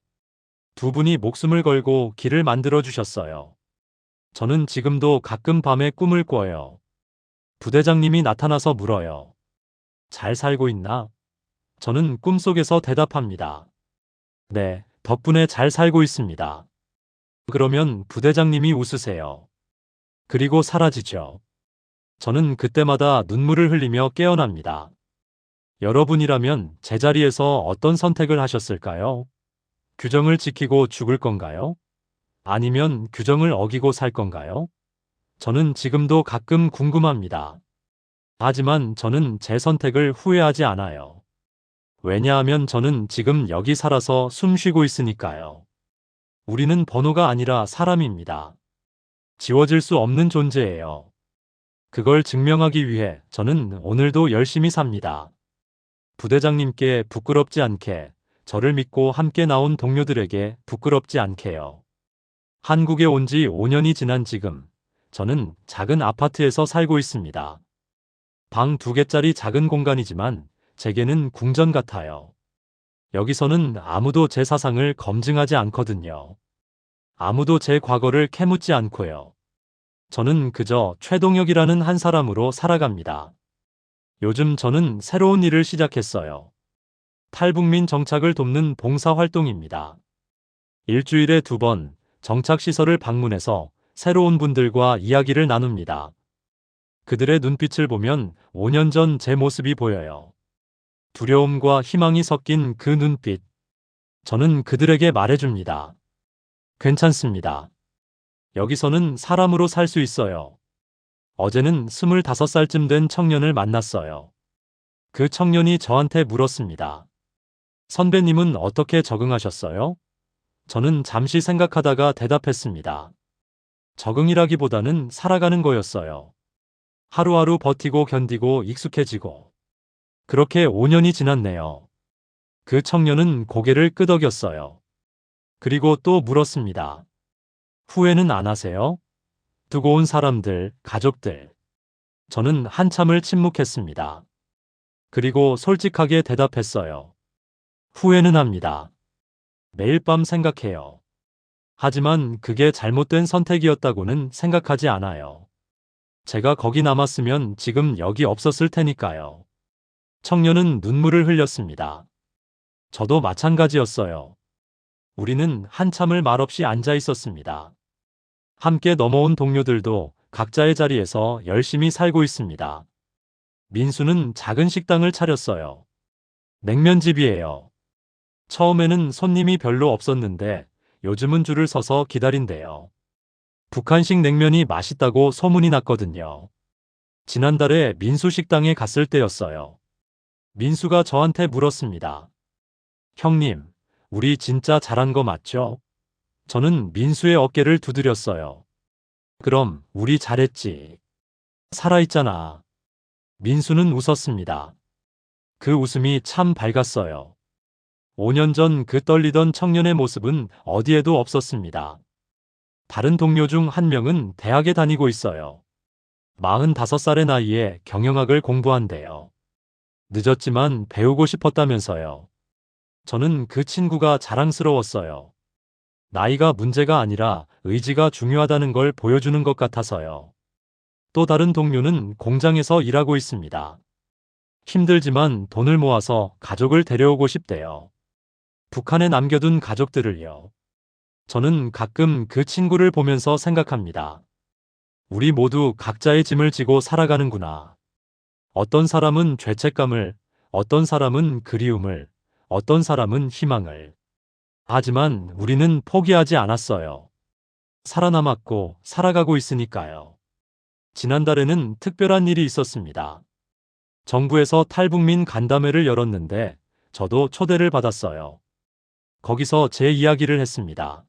A: 두 분이 목숨을 걸고 길을 만들어 주셨어요. 저는 지금도 가끔 밤에 꿈을 꿔요. 부대장님이 나타나서 물어요. 잘 살고 있나? 저는 꿈속에서 대답합니다. 네, 덕분에 잘 살고 있습니다. 그러면 부대장님이 웃으세요. 그리고 사라지죠. 저는 그때마다 눈물을 흘리며 깨어납니다. 여러분이라면 제자리에서 어떤 선택을 하셨을까요? 규정을 지키고 죽을 건가요? 아니면 규정을 어기고 살 건가요? 저는 지금도 가끔 궁금합니다. 하지만 저는 제 선택을 후회하지 않아요. 왜냐하면 저는 지금 여기 살아서 숨 쉬고 있으니까요. 우리는 번호가 아니라 사람입니다. 지워질 수 없는 존재예요. 그걸 증명하기 위해 저는 오늘도 열심히 삽니다. 부대장님께 부끄럽지 않게, 저를 믿고 함께 나온 동료들에게 부끄럽지 않게요. 한국에 온 지 5년이 지난 지금, 저는 작은 아파트에서 살고 있습니다. 방 2개짜리 작은 공간이지만 제게는 궁전 같아요. 여기서는 아무도 제 사상을 검증하지 않거든요. 아무도 제 과거를 캐묻지 않고요. 저는 그저 최동혁이라는 한 사람으로 살아갑니다. 요즘 저는 새로운 일을 시작했어요. 탈북민 정착을 돕는 봉사활동입니다. 일주일에 2번 정착시설을 방문해서 새로운 분들과 이야기를 나눕니다. 그들의 눈빛을 보면 5년 전 제 모습이 보여요. 두려움과 희망이 섞인 그 눈빛. 저는 그들에게 말해줍니다. 괜찮습니다. 여기서는 사람으로 살 수 있어요. 어제는 25살쯤 된 청년을 만났어요. 그 청년이 저한테 물었습니다. 선배님은 어떻게 적응하셨어요? 저는 잠시 생각하다가 대답했습니다. 적응이라기보다는 살아가는 거였어요. 하루하루 버티고 견디고 익숙해지고. 그렇게 5년이 지났네요. 그 청년은 고개를 끄덕였어요. 그리고 또 물었습니다. 후회는 안 하세요? 두고 온 사람들, 가족들. 저는 한참을 침묵했습니다. 그리고 솔직하게 대답했어요. 후회는 합니다. 매일 밤 생각해요. 하지만 그게 잘못된 선택이었다고는 생각하지 않아요. 제가 거기 남았으면 지금 여기 없었을 테니까요. 청년은 눈물을 흘렸습니다. 저도 마찬가지였어요. 우리는 한참을 말없이 앉아 있었습니다. 함께 넘어온 동료들도 각자의 자리에서 열심히 살고 있습니다. 민수는 작은 식당을 차렸어요. 냉면집이에요. 처음에는 손님이 별로 없었는데 요즘은 줄을 서서 기다린대요. 북한식 냉면이 맛있다고 소문이 났거든요. 지난달에 민수 식당에 갔을 때였어요. 민수가 저한테 물었습니다. 형님, 우리 진짜 잘한 거 맞죠? 저는 민수의 어깨를 두드렸어요. 그럼 우리 잘했지. 살아있잖아. 민수는 웃었습니다. 그 웃음이 참 밝았어요. 5년 전 그 떨리던 청년의 모습은 어디에도 없었습니다. 다른 동료 중 한 명은 대학에 다니고 있어요. 45살의 나이에 경영학을 공부한대요. 늦었지만 배우고 싶었다면서요. 저는 그 친구가 자랑스러웠어요. 나이가 문제가 아니라 의지가 중요하다는 걸 보여주는 것 같아서요. 또 다른 동료는 공장에서 일하고 있습니다. 힘들지만 돈을 모아서 가족을 데려오고 싶대요. 북한에 남겨둔 가족들을요. 저는 가끔 그 친구를 보면서 생각합니다. 우리 모두 각자의 짐을 지고 살아가는구나. 어떤 사람은 죄책감을, 어떤 사람은 그리움을, 어떤 사람은 희망을. 하지만 우리는 포기하지 않았어요. 살아남았고 살아가고 있으니까요. 지난달에는 특별한 일이 있었습니다. 정부에서 탈북민 간담회를 열었는데 저도 초대를 받았어요. 거기서 제 이야기를 했습니다.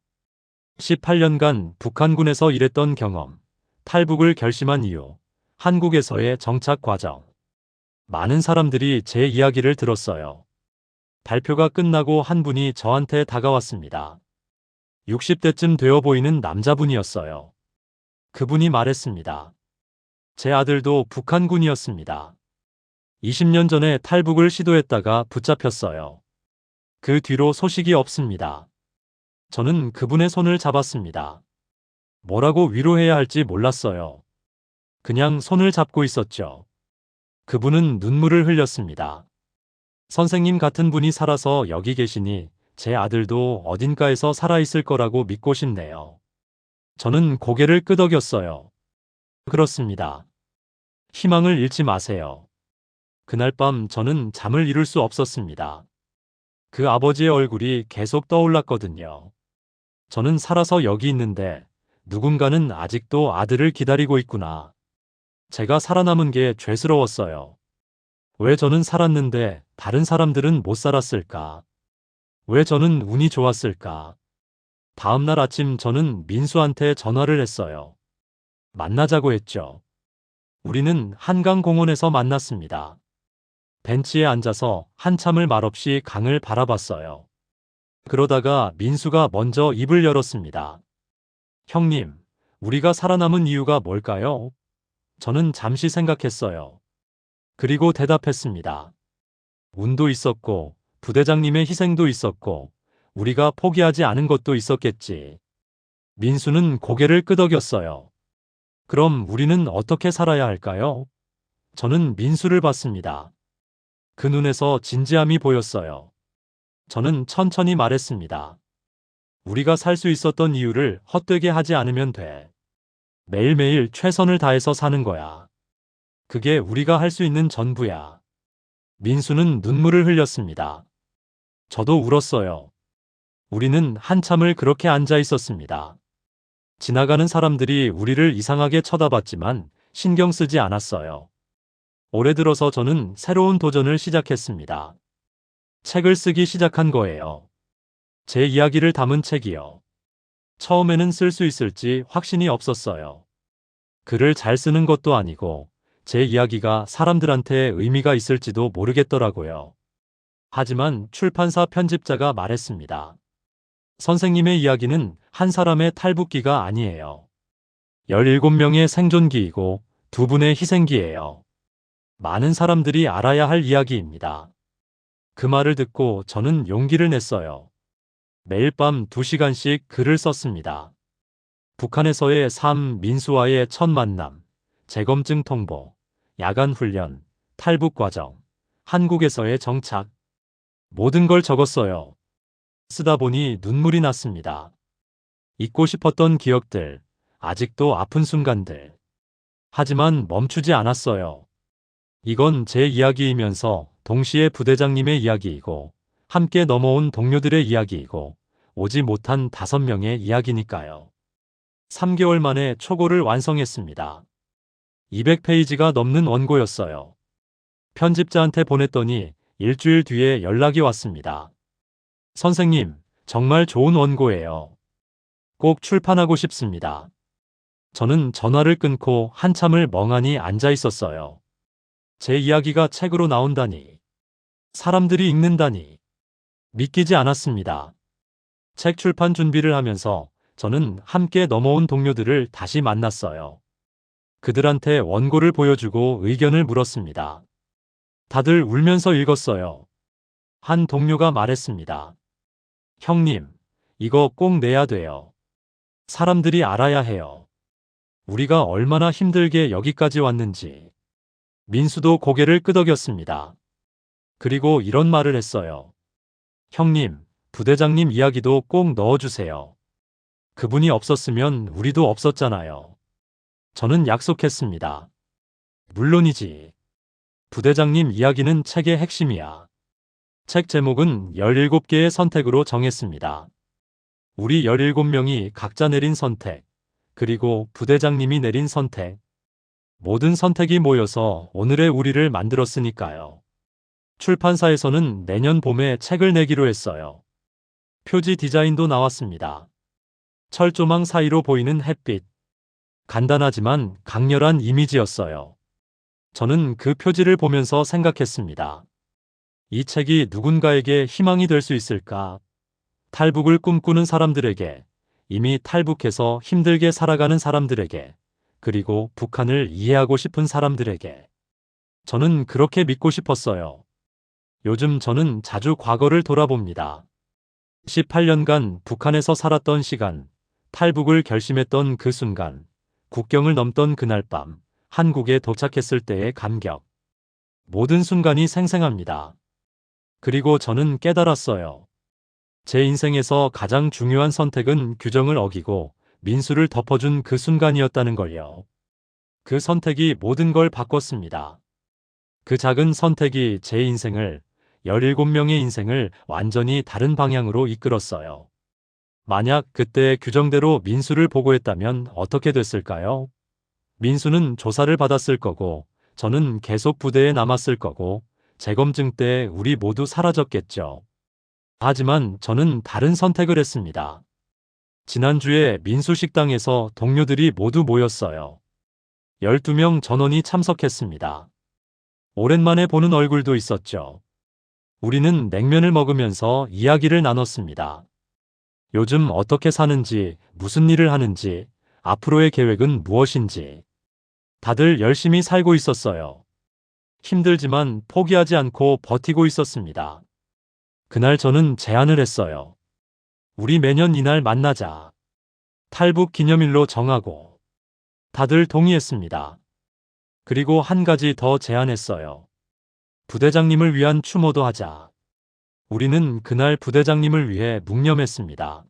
A: 18년간 북한군에서 일했던 경험, 탈북을 결심한 이유, 한국에서의 정착 과정. 많은 사람들이 제 이야기를 들었어요. 발표가 끝나고 한 분이 저한테 다가왔습니다. 60대쯤 되어 보이는 남자분이었어요. 그분이 말했습니다. 제 아들도 북한군이었습니다. 20년 전에 탈북을 시도했다가 붙잡혔어요. 그 뒤로 소식이 없습니다. 저는 그분의 손을 잡았습니다. 뭐라고 위로해야 할지 몰랐어요. 그냥 손을 잡고 있었죠. 그분은 눈물을 흘렸습니다. 선생님 같은 분이 살아서 여기 계시니 제 아들도 어딘가에서 살아있을 거라고 믿고 싶네요. 저는 고개를 끄덕였어요. 그렇습니다. 희망을 잃지 마세요. 그날 밤 저는 잠을 이룰 수 없었습니다. 그 아버지의 얼굴이 계속 떠올랐거든요. 저는 살아서 여기 있는데 누군가는 아직도 아들을 기다리고 있구나. 제가 살아남은 게 죄스러웠어요. 왜 저는 살았는데 다른 사람들은 못 살았을까? 왜 저는 운이 좋았을까? 다음 날 아침 저는 민수한테 전화를 했어요. 만나자고 했죠. 우리는 한강공원에서 만났습니다. 벤치에 앉아서 한참을 말없이 강을 바라봤어요. 그러다가 민수가 먼저 입을 열었습니다. 형님, 우리가 살아남은 이유가 뭘까요? 저는 잠시 생각했어요. 그리고 대답했습니다. 운도 있었고, 부대장님의 희생도 있었고, 우리가 포기하지 않은 것도 있었겠지. 민수는 고개를 끄덕였어요. 그럼 우리는 어떻게 살아야 할까요? 저는 민수를 봤습니다. 그 눈에서 진지함이 보였어요. 저는 천천히 말했습니다. 우리가 살 수 있었던 이유를 헛되게 하지 않으면 돼. 매일매일 최선을 다해서 사는 거야. 그게 우리가 할 수 있는 전부야. 민수는 눈물을 흘렸습니다. 저도 울었어요. 우리는 한참을 그렇게 앉아 있었습니다. 지나가는 사람들이 우리를 이상하게 쳐다봤지만 신경 쓰지 않았어요. 올해 들어서 저는 새로운 도전을 시작했습니다. 책을 쓰기 시작한 거예요. 제 이야기를 담은 책이요. 처음에는 쓸 수 있을지 확신이 없었어요. 글을 잘 쓰는 것도 아니고 제 이야기가 사람들한테 의미가 있을지도 모르겠더라고요. 하지만 출판사 편집자가 말했습니다. 선생님의 이야기는 한 사람의 탈북기가 아니에요. 17명의 생존기이고 2분의 희생기예요. 많은 사람들이 알아야 할 이야기입니다. 그 말을 듣고 저는 용기를 냈어요. 매일 밤 2시간씩 글을 썼습니다. 북한에서의 삶, 민수와의 첫 만남, 재검증 통보, 야간 훈련, 탈북 과정, 한국에서의 정착. 모든 걸 적었어요. 쓰다 보니 눈물이 났습니다. 잊고 싶었던 기억들, 아직도 아픈 순간들. 하지만 멈추지 않았어요. 이건 제 이야기이면서 동시에 부대장님의 이야기이고 함께 넘어온 동료들의 이야기이고 오지 못한 5명의 이야기니까요. 3개월 만에 초고를 완성했습니다. 200페이지가 넘는 원고였어요. 편집자한테 보냈더니 일주일 뒤에 연락이 왔습니다. 선생님, 정말 좋은 원고예요. 꼭 출판하고 싶습니다. 저는 전화를 끊고 한참을 멍하니 앉아 있었어요. 제 이야기가 책으로 나온다니, 사람들이 읽는다니, 믿기지 않았습니다. 책 출판 준비를 하면서 저는 함께 넘어온 동료들을 다시 만났어요. 그들한테 원고를 보여주고 의견을 물었습니다. 다들 울면서 읽었어요. 한 동료가 말했습니다. 형님, 이거 꼭 내야 돼요. 사람들이 알아야 해요. 우리가 얼마나 힘들게 여기까지 왔는지. 민수도 고개를 끄덕였습니다. 그리고 이런 말을 했어요. 형님, 부대장님 이야기도 꼭 넣어주세요. 그분이 없었으면 우리도 없었잖아요. 저는 약속했습니다. 물론이지. 부대장님 이야기는 책의 핵심이야. 책 제목은 17개의 선택으로 정했습니다. 우리 17명이 각자 내린 선택, 그리고 부대장님이 내린 선택, 모든 선택이 모여서 오늘의 우리를 만들었으니까요. 출판사에서는 내년 봄에 책을 내기로 했어요. 표지 디자인도 나왔습니다. 철조망 사이로 보이는 햇빛. 간단하지만 강렬한 이미지였어요. 저는 그 표지를 보면서 생각했습니다. 이 책이 누군가에게 희망이 될 수 있을까? 탈북을 꿈꾸는 사람들에게, 이미 탈북해서 힘들게 살아가는 사람들에게, 그리고 북한을 이해하고 싶은 사람들에게. 저는 그렇게 믿고 싶었어요. 요즘 저는 자주 과거를 돌아봅니다. 18년간 북한에서 살았던 시간, 탈북을 결심했던 그 순간, 국경을 넘던 그날 밤, 한국에 도착했을 때의 감격. 모든 순간이 생생합니다. 그리고 저는 깨달았어요. 제 인생에서 가장 중요한 선택은 규정을 어기고 민수를 덮어준 그 순간이었다는 걸요. 그 선택이 모든 걸 바꿨습니다. 그 작은 선택이 제 인생을, 17명의 인생을 완전히 다른 방향으로 이끌었어요. 만약 그때 규정대로 민수를 보고했다면 어떻게 됐을까요? 민수는 조사를 받았을 거고, 저는 계속 부대에 남았을 거고, 재검증 때 우리 모두 사라졌겠죠. 하지만 저는 다른 선택을 했습니다. 지난주에 민수 식당에서 동료들이 모두 모였어요. 12명 전원이 참석했습니다. 오랜만에 보는 얼굴도 있었죠. 우리는 냉면을 먹으면서 이야기를 나눴습니다. 요즘 어떻게 사는지, 무슨 일을 하는지, 앞으로의 계획은 무엇인지. 다들 열심히 살고 있었어요. 힘들지만 포기하지 않고 버티고 있었습니다. 그날 저는 제안을 했어요. 우리 매년 이날 만나자. 탈북 기념일로 정하고. 다들 동의했습니다. 그리고 한 가지 더 제안했어요. 부대장님을 위한 추모도 하자. 우리는 그날 부대장님을 위해 묵념했습니다.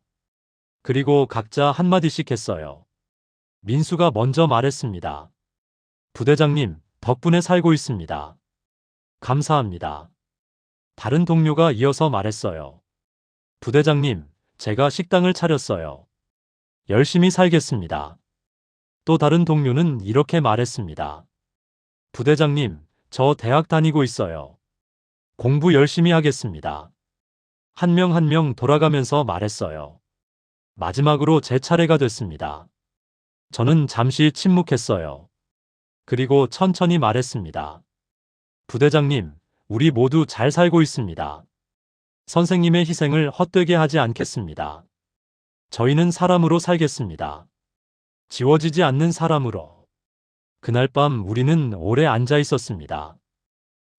A: 그리고 각자 한마디씩 했어요. 민수가 먼저 말했습니다. 부대장님, 덕분에 살고 있습니다. 감사합니다. 다른 동료가 이어서 말했어요. 부대장님, 제가 식당을 차렸어요. 열심히 살겠습니다. 또 다른 동료는 이렇게 말했습니다. 부대장님, 저 대학 다니고 있어요. 공부 열심히 하겠습니다. 한 명 한 명 돌아가면서 말했어요. 마지막으로 제 차례가 됐습니다. 저는 잠시 침묵했어요. 그리고 천천히 말했습니다. 부대장님, 우리 모두 잘 살고 있습니다. 선생님의 희생을 헛되게 하지 않겠습니다. 저희는 사람으로 살겠습니다. 지워지지 않는 사람으로. 그날 밤 우리는 오래 앉아 있었습니다.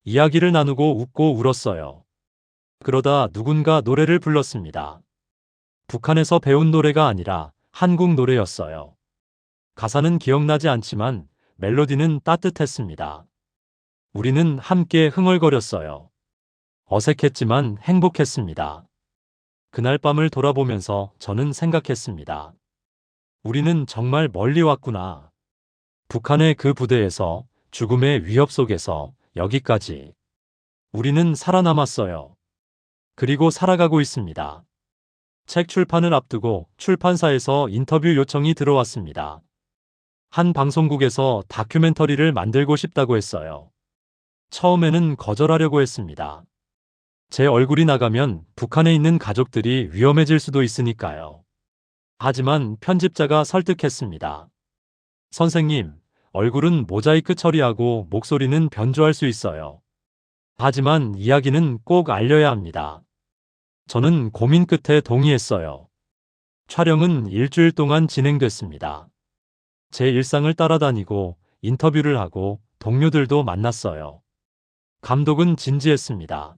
A: 이야기를 나누고 웃고 울었어요. 그러다 누군가 노래를 불렀습니다. 북한에서 배운 노래가 아니라 한국 노래였어요. 가사는 기억나지 않지만 멜로디는 따뜻했습니다. 우리는 함께 흥얼거렸어요. 어색했지만 행복했습니다. 그날 밤을 돌아보면서 저는 생각했습니다. 우리는 정말 멀리 왔구나. 북한의 그 부대에서, 죽음의 위협 속에서 여기까지. 우리는 살아남았어요. 그리고 살아가고 있습니다. 책 출판을 앞두고 출판사에서 인터뷰 요청이 들어왔습니다. 한 방송국에서 다큐멘터리를 만들고 싶다고 했어요. 처음에는 거절하려고 했습니다. 제 얼굴이 나가면 북한에 있는 가족들이 위험해질 수도 있으니까요. 하지만 편집자가 설득했습니다. 선생님, 얼굴은 모자이크 처리하고 목소리는 변조할 수 있어요. 하지만 이야기는 꼭 알려야 합니다. 저는 고민 끝에 동의했어요. 촬영은 일주일 동안 진행됐습니다. 제 일상을 따라다니고 인터뷰를 하고 동료들도 만났어요. 감독은 진지했습니다.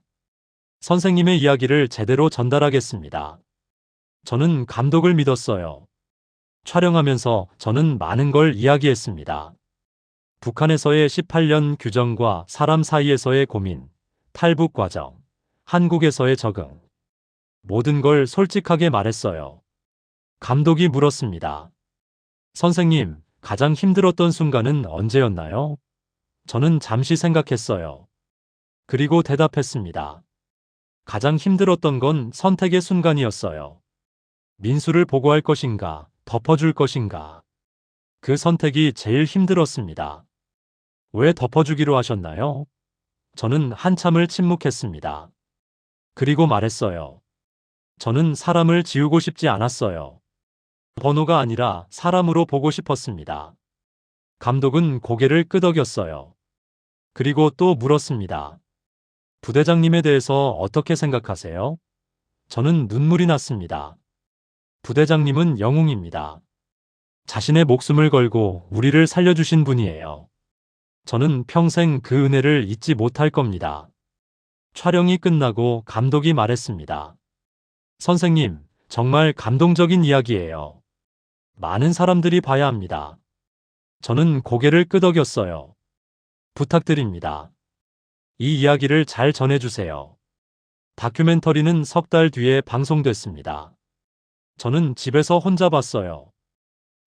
A: 선생님의 이야기를 제대로 전달하겠습니다. 저는 감독을 믿었어요. 촬영하면서 저는 많은 걸 이야기했습니다. 북한에서의 18년 규정과 사람 사이에서의 고민, 탈북 과정, 한국에서의 적응. 모든 걸 솔직하게 말했어요. 감독이 물었습니다. 선생님, 가장 힘들었던 순간은 언제였나요? 저는 잠시 생각했어요. 그리고 대답했습니다. 가장 힘들었던 건 선택의 순간이었어요. 민수를 보고할 것인가, 덮어줄 것인가. 그 선택이 제일 힘들었습니다. 왜 덮어주기로 하셨나요? 저는 한참을 침묵했습니다. 그리고 말했어요. 저는 사람을 지우고 싶지 않았어요. 번호가 아니라 사람으로 보고 싶었습니다. 감독은 고개를 끄덕였어요. 그리고 또 물었습니다. 부대장님에 대해서 어떻게 생각하세요? 저는 눈물이 났습니다. 부대장님은 영웅입니다. 자신의 목숨을 걸고 우리를 살려주신 분이에요. 저는 평생 그 은혜를 잊지 못할 겁니다. 촬영이 끝나고 감독이 말했습니다. 선생님, 정말 감동적인 이야기예요. 많은 사람들이 봐야 합니다. 저는 고개를 끄덕였어요. 부탁드립니다. 이 이야기를 잘 전해주세요. 다큐멘터리는 석 달 뒤에 방송됐습니다. 저는 집에서 혼자 봤어요.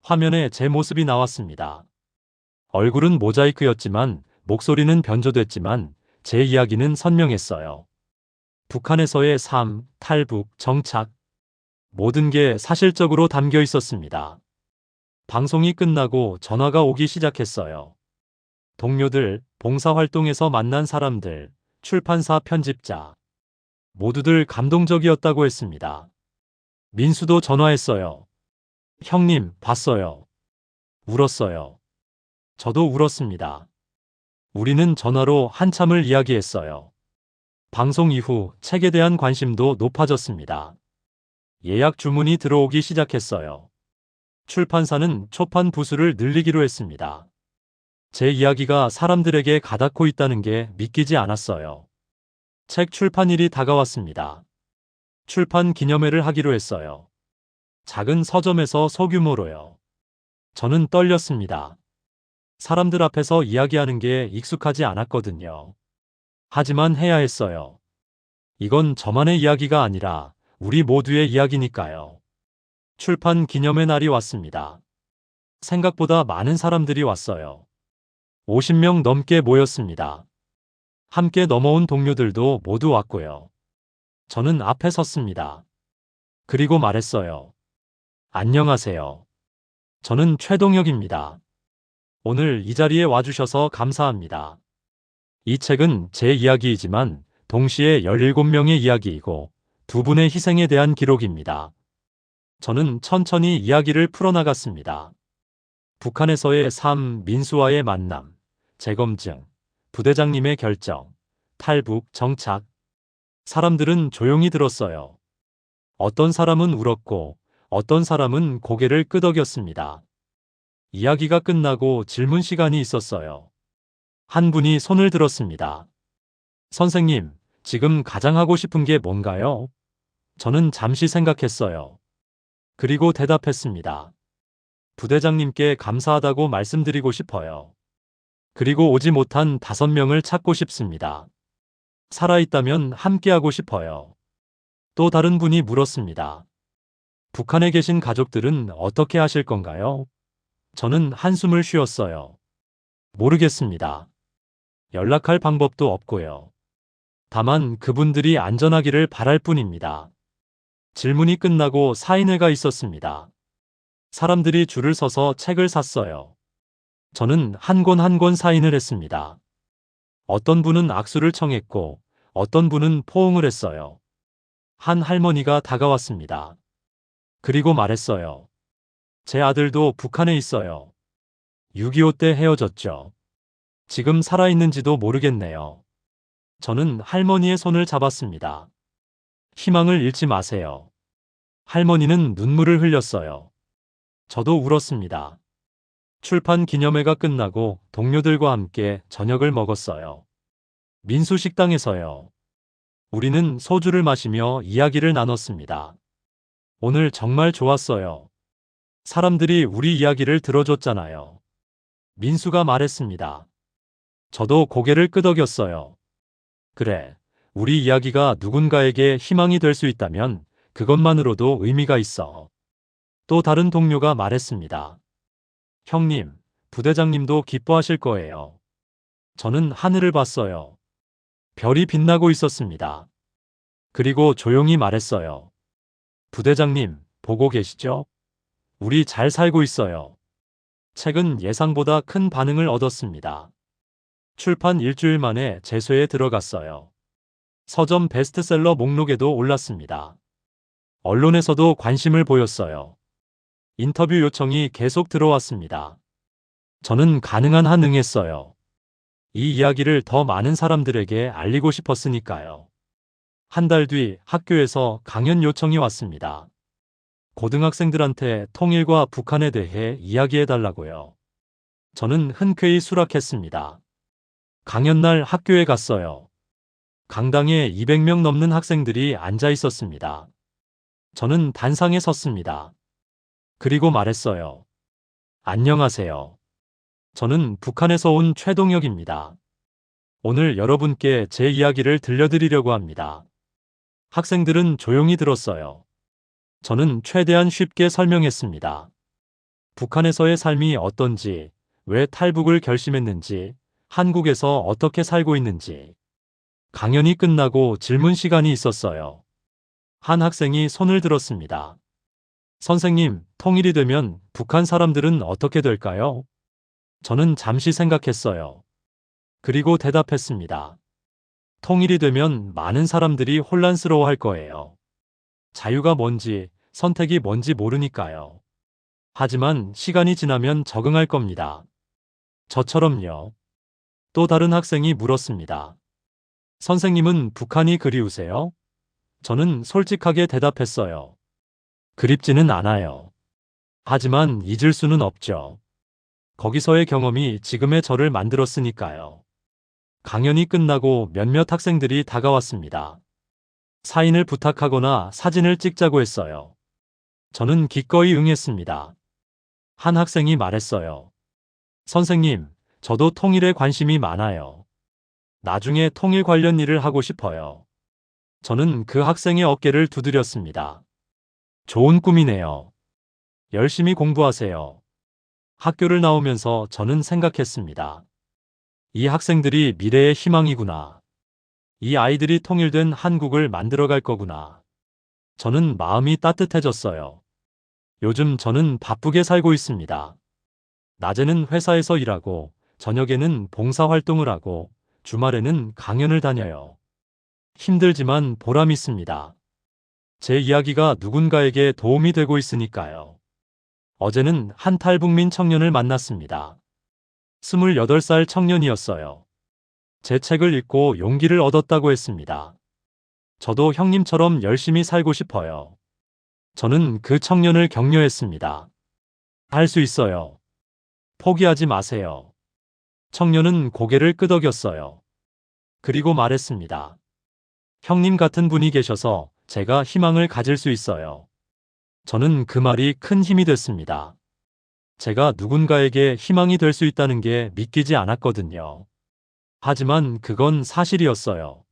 A: 화면에 제 모습이 나왔습니다. 얼굴은 모자이크였지만 목소리는 변조됐지만 제 이야기는 선명했어요. 북한에서의 삶, 탈북, 정착, 모든 게 사실적으로 담겨 있었습니다. 방송이 끝나고 전화가 오기 시작했어요. 동료들, 봉사활동에서 만난 사람들, 출판사 편집자, 모두들 감동적이었다고 했습니다. 민수도 전화했어요. 형님, 봤어요. 울었어요. 저도 울었습니다. 우리는 전화로 한참을 이야기했어요. 방송 이후 책에 대한 관심도 높아졌습니다. 예약 주문이 들어오기 시작했어요. 출판사는 초판 부수를 늘리기로 했습니다. 제 이야기가 사람들에게 가닿고 있다는 게 믿기지 않았어요. 책 출판일이 다가왔습니다. 출판 기념회를 하기로 했어요. 작은 서점에서 소규모로요. 저는 떨렸습니다. 사람들 앞에서 이야기하는 게 익숙하지 않았거든요. 하지만 해야 했어요. 이건 저만의 이야기가 아니라 우리 모두의 이야기니까요. 출판 기념회 날이 왔습니다. 생각보다 많은 사람들이 왔어요. 50명 넘게 모였습니다. 함께 넘어온 동료들도 모두 왔고요. 저는 앞에 섰습니다. 그리고 말했어요. 안녕하세요. 저는 최동혁입니다. 오늘 이 자리에 와주셔서 감사합니다. 이 책은 제 이야기이지만 동시에 17명의 이야기이고 두 분의 희생에 대한 기록입니다. 저는 천천히 이야기를 풀어나갔습니다. 북한에서의 삶, 민수와의 만남, 재검증, 부대장님의 결정, 탈북, 정착. 사람들은 조용히 들었어요. 어떤 사람은 울었고 어떤 사람은 고개를 끄덕였습니다. 이야기가 끝나고 질문 시간이 있었어요. 한 분이 손을 들었습니다. 선생님, 지금 가장 하고 싶은 게 뭔가요? 저는 잠시 생각했어요. 그리고 대답했습니다. 부대장님께 감사하다고 말씀드리고 싶어요. 그리고 오지 못한 5명을 찾고 싶습니다. 살아있다면 함께하고 싶어요. 또 다른 분이 물었습니다. 북한에 계신 가족들은 어떻게 하실 건가요? 저는 한숨을 쉬었어요. 모르겠습니다. 연락할 방법도 없고요. 다만 그분들이 안전하기를 바랄 뿐입니다. 질문이 끝나고 사인회가 있었습니다. 사람들이 줄을 서서 책을 샀어요. 저는 한 권 한 권 사인을 했습니다. 어떤 분은 악수를 청했고 어떤 분은 포옹을 했어요. 한 할머니가 다가왔습니다. 그리고 말했어요. 제 아들도 북한에 있어요. 6.25 때 헤어졌죠. 지금 살아있는지도 모르겠네요. 저는 할머니의 손을 잡았습니다. 희망을 잃지 마세요. 할머니는 눈물을 흘렸어요. 저도 울었습니다. 출판 기념회가 끝나고 동료들과 함께 저녁을 먹었어요. 민수 식당에서요. 우리는 소주를 마시며 이야기를 나눴습니다. 오늘 정말 좋았어요. 사람들이 우리 이야기를 들어줬잖아요. 민수가 말했습니다. 저도 고개를 끄덕였어요. 그래, 우리 이야기가 누군가에게 희망이 될 수 있다면 그것만으로도 의미가 있어. 또 다른 동료가 말했습니다. 형님, 부대장님도 기뻐하실 거예요. 저는 하늘을 봤어요. 별이 빛나고 있었습니다. 그리고 조용히 말했어요. 부대장님, 보고 계시죠? 우리 잘 살고 있어요. 책은 예상보다 큰 반응을 얻었습니다. 출판 일주일 만에 제쇄에 들어갔어요. 서점 베스트셀러 목록에도 올랐습니다. 언론에서도 관심을 보였어요. 인터뷰 요청이 계속 들어왔습니다. 저는 가능한 한 응했어요. 이 이야기를 더 많은 사람들에게 알리고 싶었으니까요. 한 달 뒤 학교에서 강연 요청이 왔습니다. 고등학생들한테 통일과 북한에 대해 이야기해달라고요. 저는 흔쾌히 수락했습니다. 강연날 학교에 갔어요. 강당에 200명 넘는 학생들이 앉아 있었습니다. 저는 단상에 섰습니다. 그리고 말했어요. 안녕하세요. 저는 북한에서 온 최동혁입니다. 오늘 여러분께 제 이야기를 들려드리려고 합니다. 학생들은 조용히 들었어요. 저는 최대한 쉽게 설명했습니다. 북한에서의 삶이 어떤지, 왜 탈북을 결심했는지, 한국에서 어떻게 살고 있는지. 강연이 끝나고 질문 시간이 있었어요. 한 학생이 손을 들었습니다. 선생님, 통일이 되면 북한 사람들은 어떻게 될까요? 저는 잠시 생각했어요. 그리고 대답했습니다. 통일이 되면 많은 사람들이 혼란스러워 할 거예요. 자유가 뭔지, 선택이 뭔지 모르니까요. 하지만 시간이 지나면 적응할 겁니다. 저처럼요. 또 다른 학생이 물었습니다. 선생님은 북한이 그리우세요? 저는 솔직하게 대답했어요. 그립지는 않아요. 하지만 잊을 수는 없죠. 거기서의 경험이 지금의 저를 만들었으니까요. 강연이 끝나고 몇몇 학생들이 다가왔습니다. 사인을 부탁하거나 사진을 찍자고 했어요. 저는 기꺼이 응했습니다. 한 학생이 말했어요. 선생님, 저도 통일에 관심이 많아요. 나중에 통일 관련 일을 하고 싶어요. 저는 그 학생의 어깨를 두드렸습니다. 좋은 꿈이네요. 열심히 공부하세요. 학교를 나오면서 저는 생각했습니다. 이 학생들이 미래의 희망이구나. 이 아이들이 통일된 한국을 만들어갈 거구나. 저는 마음이 따뜻해졌어요. 요즘 저는 바쁘게 살고 있습니다. 낮에는 회사에서 일하고, 저녁에는 봉사활동을 하고, 주말에는 강연을 다녀요. 힘들지만 보람 있습니다. 제 이야기가 누군가에게 도움이 되고 있으니까요. 어제는 한 탈북민 청년을 만났습니다. 28살 청년이었어요. 제 책을 읽고 용기를 얻었다고 했습니다. 저도 형님처럼 열심히 살고 싶어요. 저는 그 청년을 격려했습니다. 할 수 있어요. 포기하지 마세요. 청년은 고개를 끄덕였어요. 그리고 말했습니다. 형님 같은 분이 계셔서 제가 희망을 가질 수 있어요. 저는 그 말이 큰 힘이 됐습니다. 제가 누군가에게 희망이 될 수 있다는 게 믿기지 않았거든요. 하지만 그건 사실이었어요.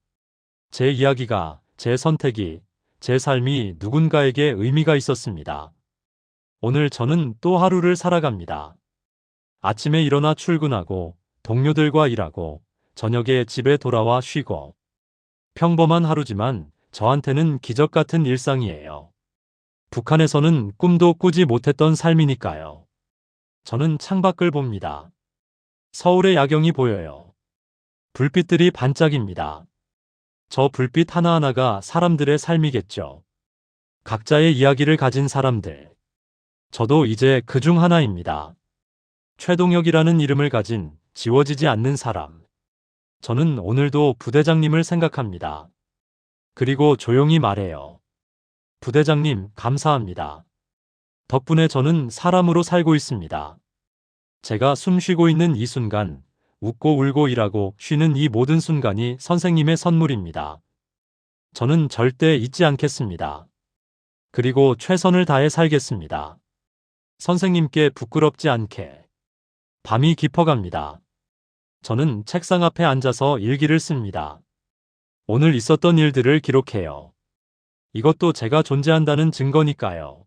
A: 제 이야기가, 제 선택이, 제 삶이 누군가에게 의미가 있었습니다. 오늘 저는 또 하루를 살아갑니다. 아침에 일어나 출근하고, 동료들과 일하고, 저녁에 집에 돌아와 쉬고. 평범한 하루지만 저한테는 기적 같은 일상이에요. 북한에서는 꿈도 꾸지 못했던 삶이니까요. 저는 창밖을 봅니다. 서울의 야경이 보여요. 불빛들이 반짝입니다. 저 불빛 하나하나가 사람들의 삶이겠죠. 각자의 이야기를 가진 사람들. 저도 이제 그 중 하나입니다. 최동혁이라는 이름을 가진 지워지지 않는 사람. 저는 오늘도 부대장님을 생각합니다. 그리고 조용히 말해요. 부대장님, 감사합니다. 덕분에 저는 사람으로 살고 있습니다. 제가 숨 쉬고 있는 이 순간, 웃고 울고 일하고 쉬는 이 모든 순간이 선생님의 선물입니다. 저는 절대 잊지 않겠습니다. 그리고 최선을 다해 살겠습니다. 선생님께 부끄럽지 않게. 밤이 깊어갑니다. 저는 책상 앞에 앉아서 일기를 씁니다. 오늘 있었던 일들을 기록해요. 이것도 제가 존재한다는 증거니까요.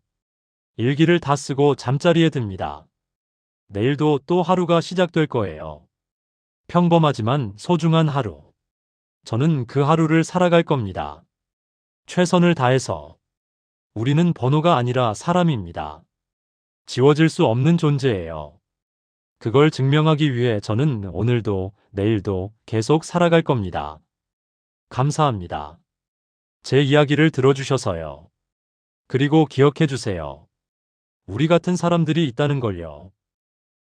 A: 일기를 다 쓰고 잠자리에 듭니다. 내일도 또 하루가 시작될 거예요. 평범하지만 소중한 하루. 저는 그 하루를 살아갈 겁니다. 최선을 다해서. 우리는 번호가 아니라 사람입니다. 지워질 수 없는 존재예요. 그걸 증명하기 위해 저는 오늘도 내일도 계속 살아갈 겁니다. 감사합니다. 제 이야기를 들어주셔서요. 그리고 기억해 주세요. 우리 같은 사람들이 있다는 걸요.